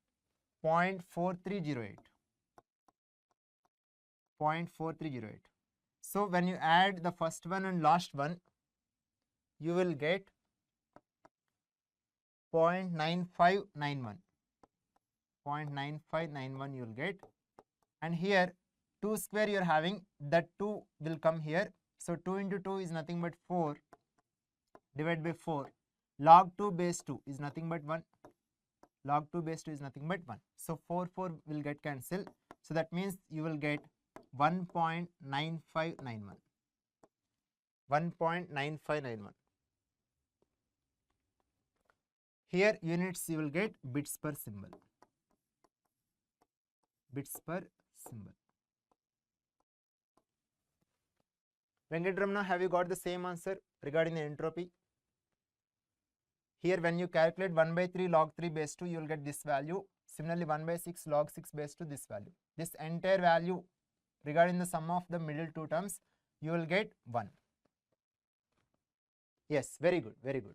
0.4308. 0.4308. So when you add the first one and last one, you will get 0.9591. 0.9591 you will get. And here 2 square you are having, that 2 will come here. So 2 into 2 is nothing but 4 divided by 4. log 2 base 2 is nothing but 1. Log 2 base 2 is nothing but 1. So 4 will get cancelled. So that means you will get 1.9591. 1.9591. Here units you will get bits per symbol. Bits per symbol. Venkatramana, have you got the same answer regarding the entropy? Here when you calculate 1 by 3 log 3 base 2, you will get this value. Similarly 1 by 6 log 6 base 2, this value. This entire value regarding the sum of the middle two terms, you will get 1. Yes, very good, very good.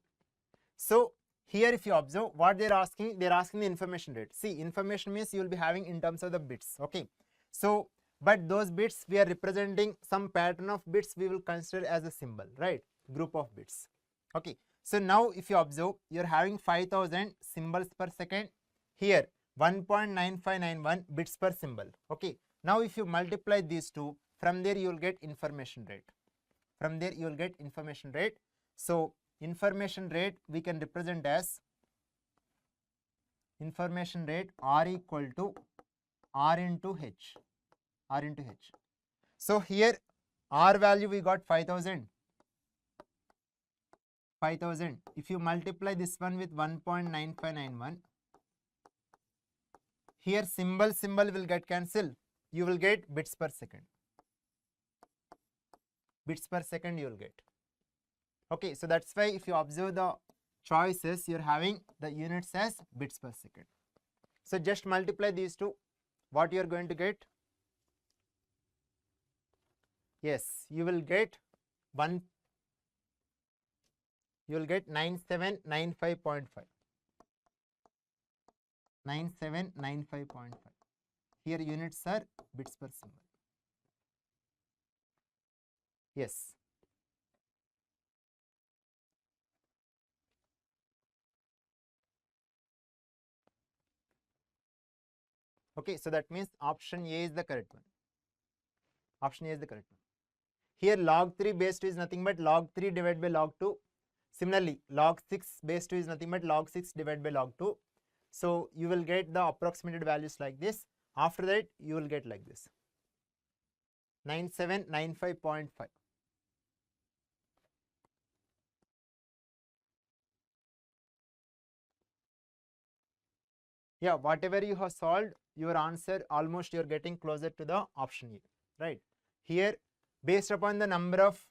So here if you observe what they're asking the information rate. See, information means you will be having in terms of the bits. Okay. So, but those bits we are representing some pattern of bits we will consider as a symbol, right? Group of bits. Okay. So now if you observe, you're having 5000 symbols per second. Here 1.9591 bits per symbol. Okay. Now if you multiply these two, from there you will get information rate. From there you will get information rate. So information rate we can represent as information rate R equal to R into H. R into H. So here R value we got 5000. 5000. If you multiply this one with 1.9591, here symbol will get cancelled. You will get bits per second. Bits per second you will get. Okay, so that's why if you observe the choices, you're having the units as bits per second. So just multiply these two. What you're going to get? Yes, you will get 9795.5. 9795.5. Here units are bits per symbol. Yes. Okay, so that means option A is the correct one. Option A is the correct one. Here log 3 base 2 is nothing but log 3 divided by log 2. Similarly, log 6 base 2 is nothing but log 6 divided by log 2. So you will get the approximated values like this. After that, you will get like this. 9795.5. Yeah, whatever you have solved, your answer almost you're getting closer to the option A, right? Here, based upon the number of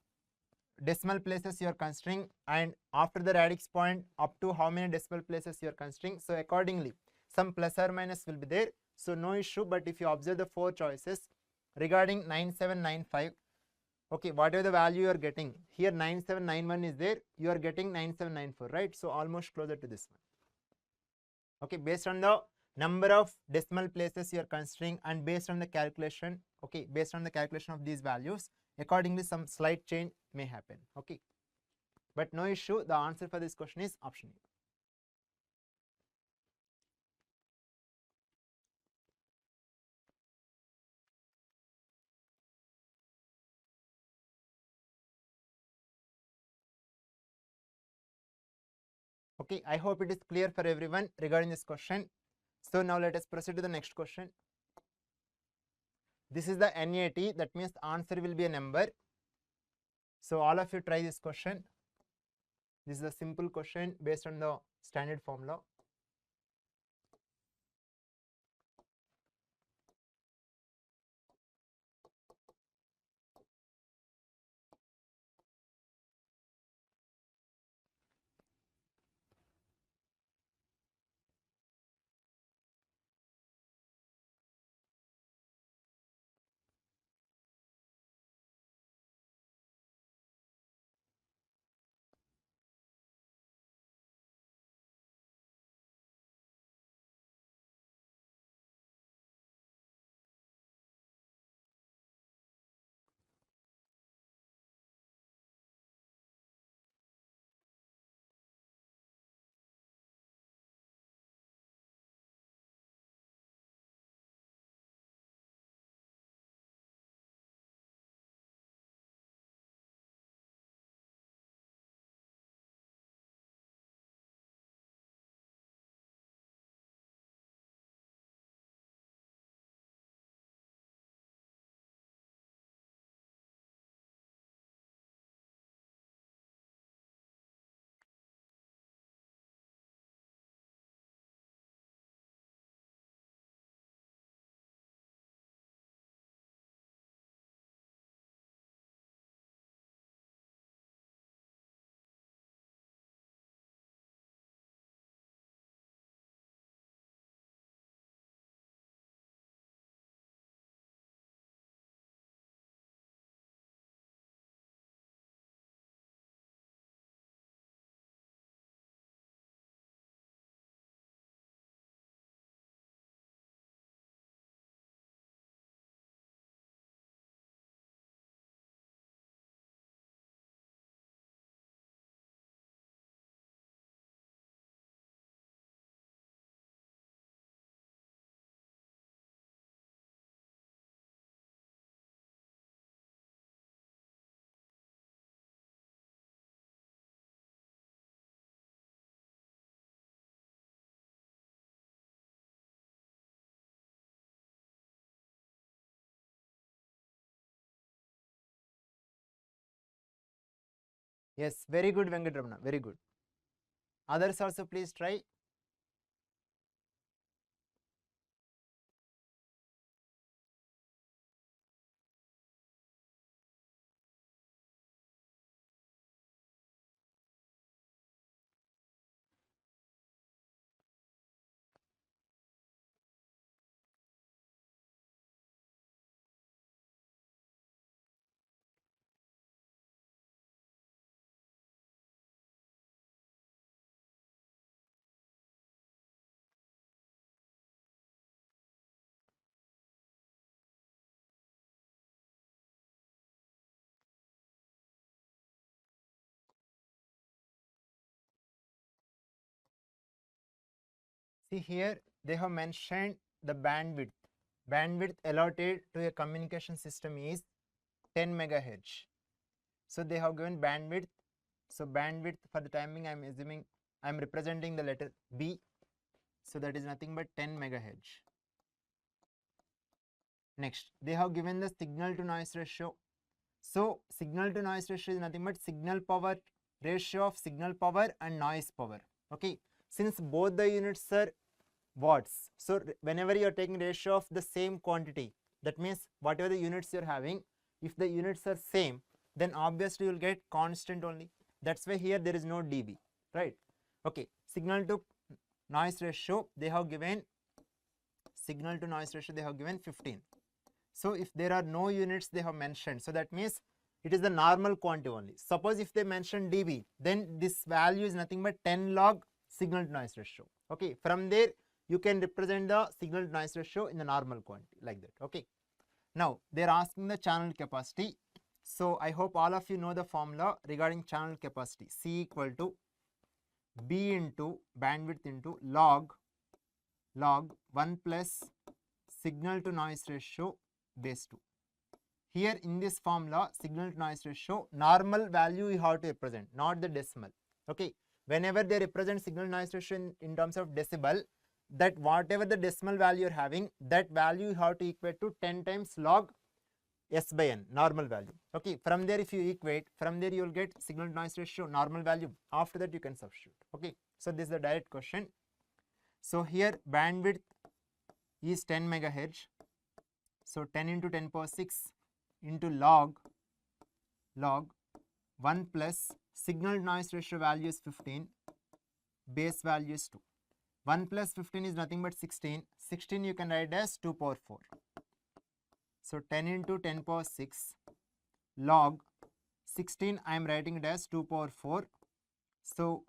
decimal places you are considering and after the radix point up to how many decimal places you are considering, so accordingly some plus or minus will be there, so no issue. But if you observe the 4 choices regarding 9795, okay, whatever the value you are getting, here 9791 is there, you are getting 9794, right? So almost closer to this one. Okay, based on the number of decimal places you are considering and based on the calculation, okay, based on the calculation of these values, accordingly some slight change may happen. Okay, but no issue, the answer for this question is option A. Okay, I hope it is clear for everyone regarding this question. So now let us proceed to the next question. This is the NIT, that means answer will be a number. So all of you try this question. This is a simple question based on the standard formula. Yes, very good, Venkatramana, very good. Others also please try. See here, they have mentioned the bandwidth. Bandwidth allotted to a communication system is 10 megahertz. So they have given bandwidth. So bandwidth for the timing, I'm assuming I'm representing the letter B. So that is nothing but 10 megahertz. Next, they have given the signal to noise ratio. So signal to noise ratio is nothing but signal power ratio of signal power and noise power. Okay, since both the units are watts, so whenever you are taking ratio of the same quantity, that means whatever the units you are having, if the units are same, then obviously you will get constant only. That's why here there is no dB, right? Okay, signal to noise ratio, they have given signal to noise ratio, they have given 15. So if there are no units they have mentioned, so that means it is the normal quantity only. Suppose if they mention dB, then this value is nothing but 10 log signal to noise ratio. Okay, from there you can represent the signal to noise ratio in the normal quantity like that. Okay, now they are asking the channel capacity. So I hope all of you know the formula regarding channel capacity. C equal to B into bandwidth into log 1 plus signal to noise ratio base 2. Here in this formula, signal to noise ratio, normal value you have to represent, not the decimal. Okay, whenever they represent signal to noise ratio in terms of decibel, that whatever the decimal value you are having, that value you have to equate to 10 times log S by N, normal value. Okay, from there if you equate, from there you will get signal to noise ratio, normal value. After that you can substitute. Okay, so this is the direct question. So here bandwidth is 10 megahertz. So 10 into 10 power 6 into log 1 plus signal to noise ratio value is 15, base value is 2. 1 plus 15 is nothing but 16. 16 you can write as 2 power 4. So 10 into 10 power 6 log 16 I am writing it as 2 power 4. So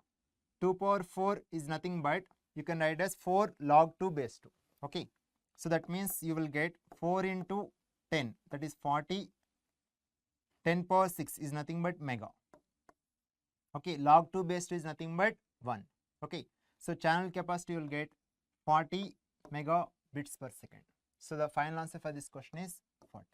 2 power 4 is nothing but you can write as 4 log 2 base 2. Okay, so that means you will get 4 into 10, that is 40. 10 power 6 is nothing but mega. Okay, log 2 base 2 is nothing but 1. Okay, so channel capacity you will get 40 megabits per second. So the final answer for this question is 40.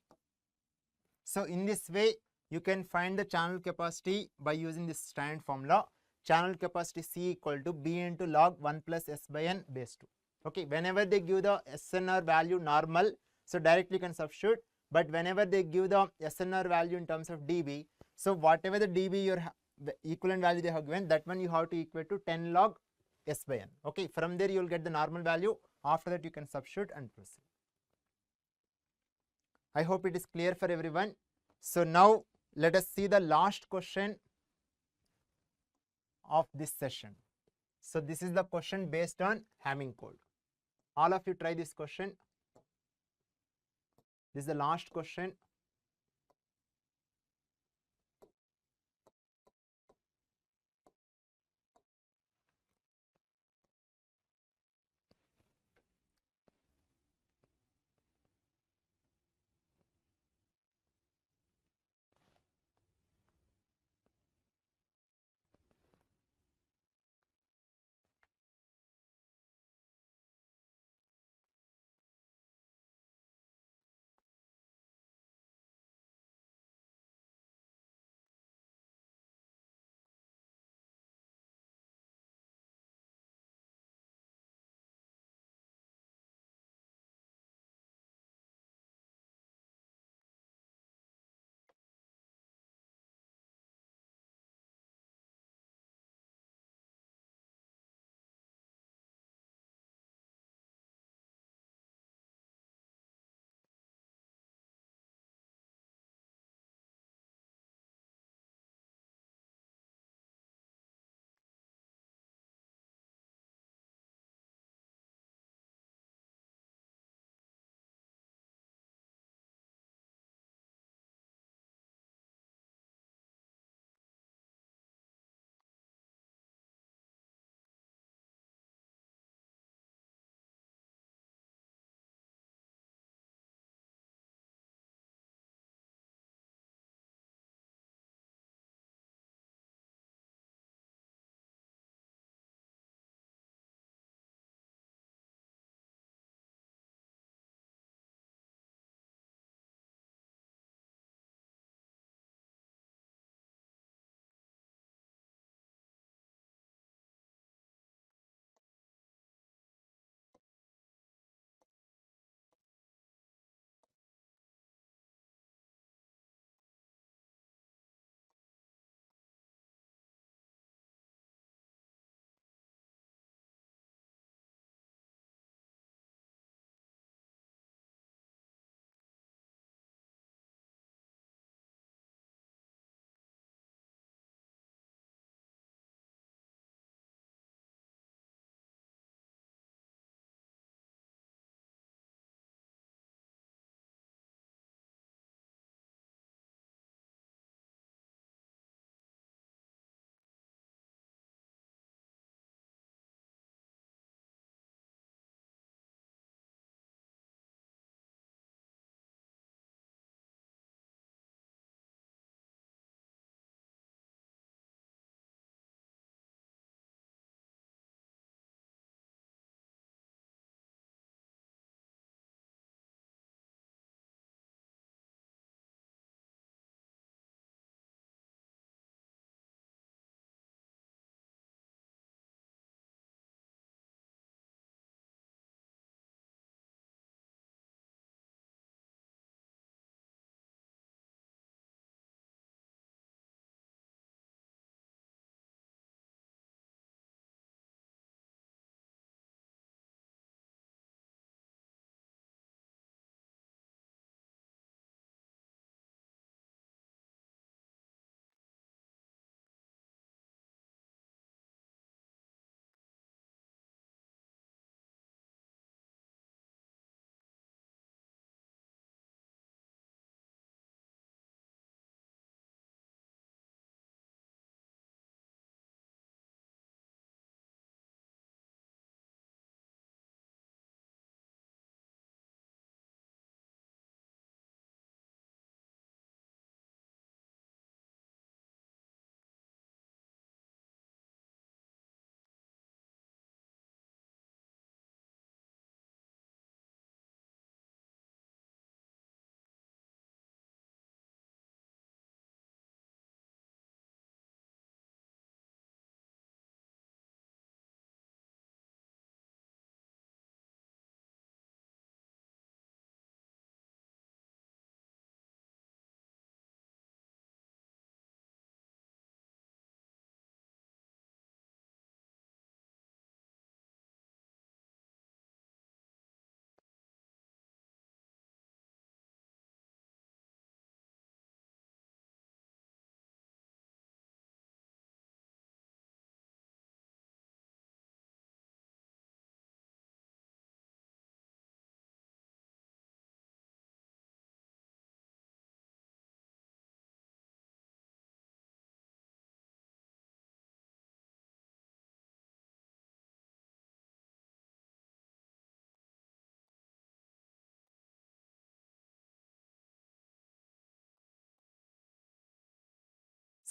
So in this way you can find the channel capacity by using this standard formula. Channel capacity C equal to B into log 1 plus S by N base 2. Okay, whenever they give the SNR value normal, so directly you can substitute. But whenever they give the SNR value in terms of dB, so whatever the dB your equivalent value they have given, that one you have to equate to 10 log S by N. Okay, from there you will get the normal value. After that you can substitute and proceed. I hope it is clear for everyone. So now let us see the last question of this session. So this is the question based on Hamming code. All of you try this question. This is the last question.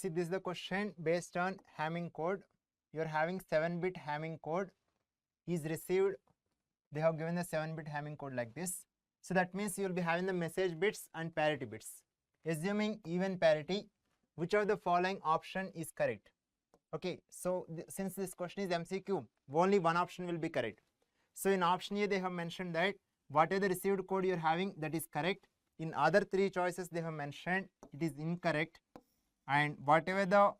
See, this is the question based on Hamming code. You are having 7-bit Hamming code is received. They have given the 7-bit Hamming code like this. So that means you will be having the message bits and parity bits. Assuming even parity, which of the following option is correct? Okay, so since this question is MCQ, only one option will be correct. So in option A, they have mentioned that whatever the received code you are having, that is correct. In other 3 choices, they have mentioned it is incorrect. And whatever the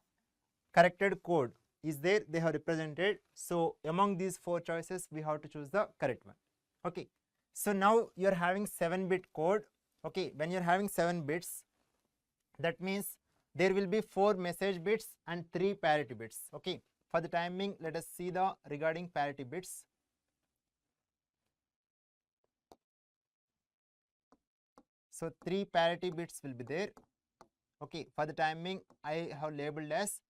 corrected code is there, they have represented. So among these 4 choices, we have to choose the correct one. Okay, so now you are having 7-bit code. Okay, when you are having 7 bits, that means there will be 4 message bits and 3 parity bits. Okay, for the time being, let us see the regarding parity bits. So 3 parity bits will be there. Okay, for the time being, I have labeled as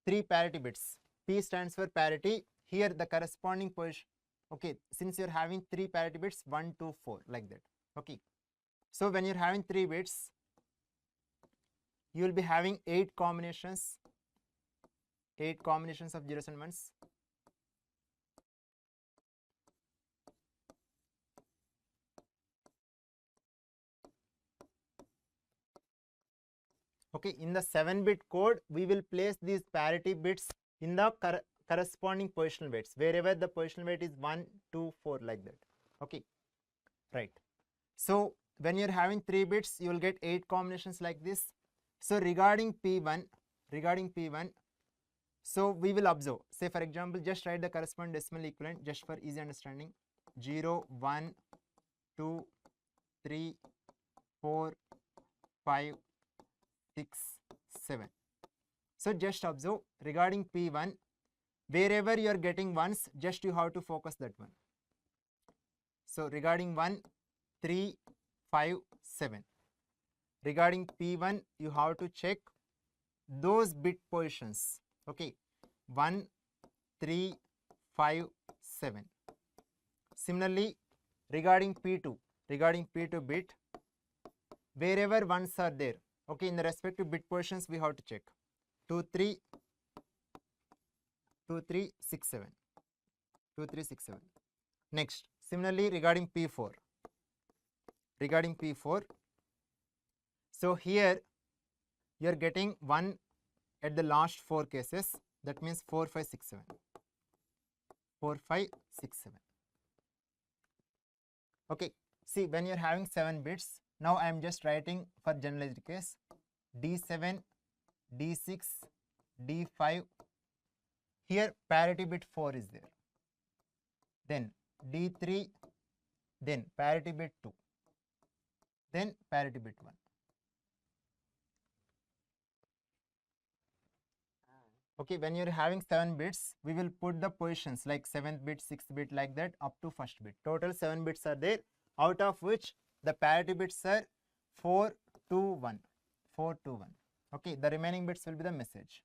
3 parity bits. P stands for parity. Here the corresponding position. Okay, since you're having 3 parity bits, 1, 2, 4, like that. Okay, so when you're having 3 bits, you will be having 8 combinations of zeros and ones. Okay, in the 7-bit code, we will place these parity bits in the corresponding positional weights, wherever the positional weight is 1, 2, 4, like that. Okay, right. So when you're having 3 bits, you will get 8 combinations like this. So regarding P1, so we will observe, say for example, just write the corresponding decimal equivalent just for easy understanding. 0, 1, 2, 3, 4, 5, 6, 7. So just observe regarding P1, wherever you are getting ones, just you have to focus that one. So regarding 1, 3, 5, 7. Regarding P1, you have to check those bit positions. Okay, 1, 3, 5, 7. Similarly, regarding P2 bit, wherever ones are there, okay, in the respective bit positions, we have to check 2, 3, 6, 7. 2, 3, 6, 7. Next, similarly regarding P4, so here you are getting 1 at the last 4 cases, that means 4, 5, 6, 7. 4, 5, 6, 7. Okay, see, when you are having 7 bits, now I am just writing for generalized case, D7, D6, D5, here parity bit 4 is there, then D3, then parity bit 2, then parity bit 1. Okay, when you're having 7 bits, we will put the positions like 7th bit, 6th bit, like that up to 1st bit. Total 7 bits are there, out of which the parity bits are 4, 2, 1. 4, 2, 1. Okay, the remaining bits will be the message.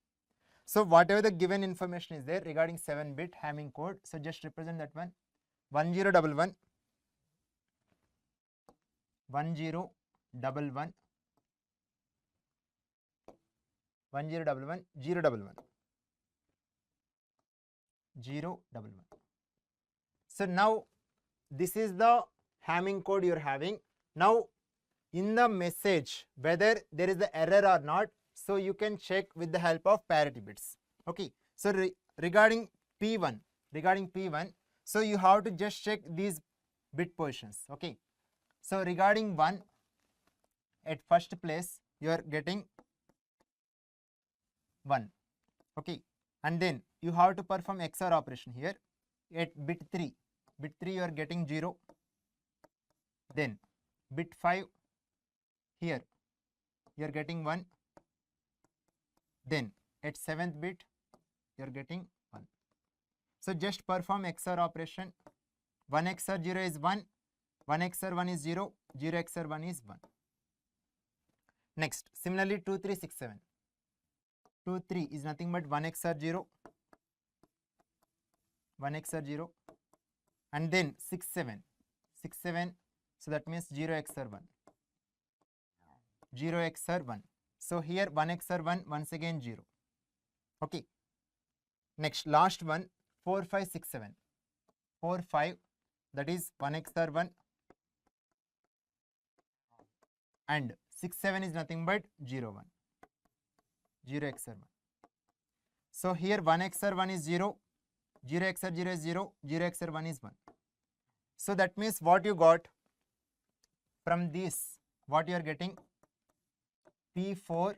So whatever the given information is there regarding 7-bit Hamming code, so just represent that one. 1011, 1011, 1011, 1011, 011. 011. So now this is the Hamming code you are having. Now in the message, whether there is the error or not, so you can check with the help of parity bits. Okay, so regarding P1, so you have to just check these bit positions. Okay, so regarding 1, at first place you are getting 1. Okay, and then you have to perform XOR operation here. At bit 3 you are getting 0, then bit 5, here you are getting 1, then at 7th bit you are getting 1. So just perform XOR operation. 1 XOR 0 is 1, 1 XOR 1 is 0, 0 XOR 1 is 1. Next, similarly 2, 3, 6, 7. 2, 3 is nothing but 1 XOR 0, 1 XOR 0, and then 6, 7, so that means 0 XOR 1, 0 XOR 1. So here 1 XOR 1, once again 0. Okay. Next, last one, 4, 5, 6, 7. 4, 5, that is 1 XOR 1 and 6, 7 is nothing but 0, 1. 0 XOR 1. So here 1 XOR 1 is 0, 0 XOR 0 is 0, 0 XOR 1 is 1. So that means what you got from this, what you are getting, P4,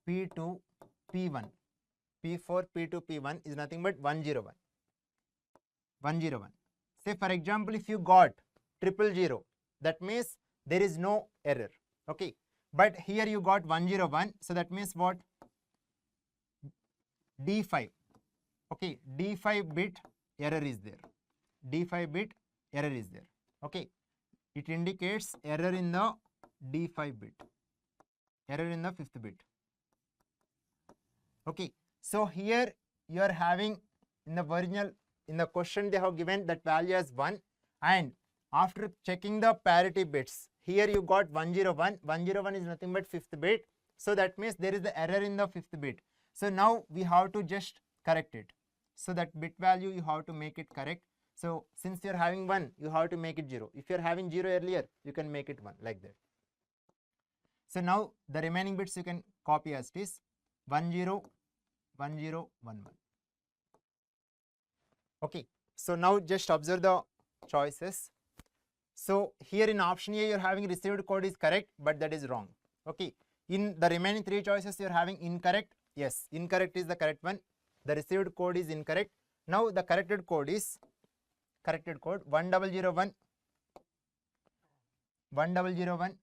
P2, P1. P4, P2, P1 is nothing but 101. 101. Say for example, if you got 000, that means there is no error. Okay. But here you got 101. So that means what? D5. Okay. D5 bit error is there. D5 bit error is there. Okay. It indicates error in the D5 bit. Error in the 5th bit. Okay. So here you are having in the original, in the question they have given that value as 1, and after checking the parity bits, here you got 101. 101 is nothing but 5th bit. So that means there is the error in the 5th bit. So now we have to just correct it. So that bit value you have to make it correct. So since you are having 1, you have to make it 0. If you are having 0 earlier, you can make it 1 like that. So now the remaining bits you can copy as it is 10, 10, 11. Okay. So now just observe the choices. So here in option A you are having received code is correct, but that is wrong. Okay. In the remaining 3 choices you are having incorrect. Yes, incorrect is the correct one. The received code is incorrect. Now the corrected code is 1001. 1001.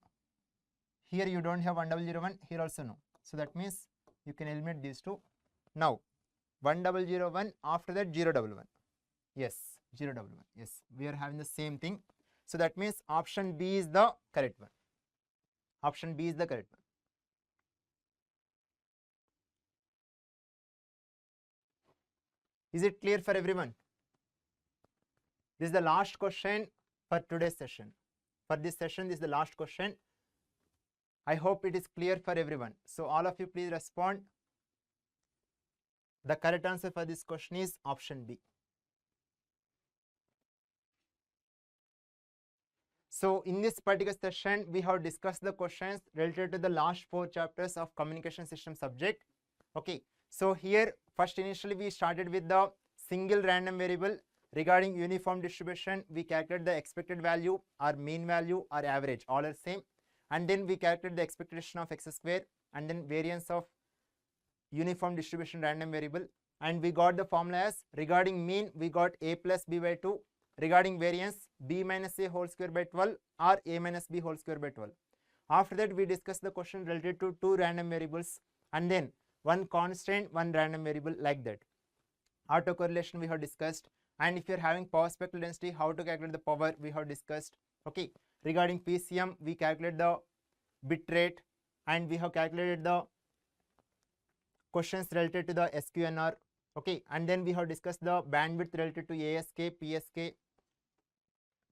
Here you don't have 1001. Here also no. So that means you can eliminate these two. Now 1001, after that 011. Yes, 011. Yes, we are having the same thing. So that means option B is the correct one. Option B is the correct one. Is it clear for everyone? This is the last question for today's session. For this session, this is the last question. I hope it is clear for everyone. So all of you please respond. The correct answer for this question is option B. So in this particular session, we have discussed the questions related to the last 4 chapters of communication system subject. Okay. So here first initially we started with the single random variable. Regarding uniform distribution, we calculate the expected value or mean value or average, all are same. And then we calculate the expectation of x square and then variance of uniform distribution random variable. And we got the formula as regarding mean, we got a plus b by 2. Regarding variance, b minus a whole square by 12 or a minus b whole square by 12. After that, we discussed the question related to 2 random variables and then 1 constant, 1 random variable like that. Autocorrelation we have discussed. And if you are having power spectral density, how to calculate the power we have discussed. Okay. Regarding PCM, we calculate the bit rate and we have calculated the questions related to the SQNR. Okay. And then we have discussed the bandwidth related to ASK, PSK.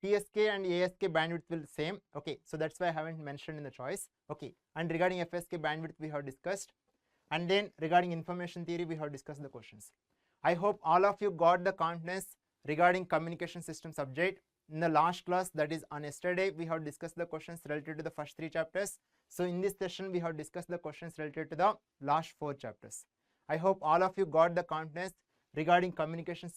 PSK and ASK bandwidth will same. Okay. So that's why I haven't mentioned in the choice. Okay. And regarding FSK bandwidth we have discussed. And then regarding information theory, we have discussed the questions. I hope all of you got the confidence regarding communication system subject. In the last class, that is on yesterday, we have discussed the questions related to the first 3 chapters. So in this session, we have discussed the questions related to the last 4 chapters. I hope all of you got the confidence regarding communication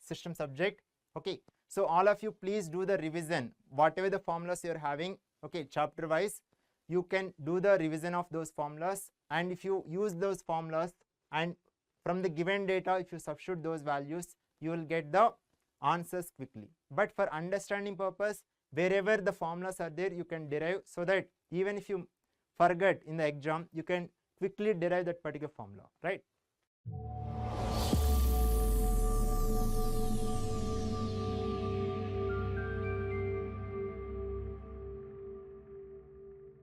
system subject. Okay. So all of you please do the revision. Whatever the formulas you are having, okay, chapter wise, you can do the revision of those formulas. And if you use those formulas and from the given data, if you substitute those values, you will get the answers quickly. But for understanding purpose, wherever the formulas are there, you can derive so that even if you forget in the exam, you can quickly derive that particular formula, right?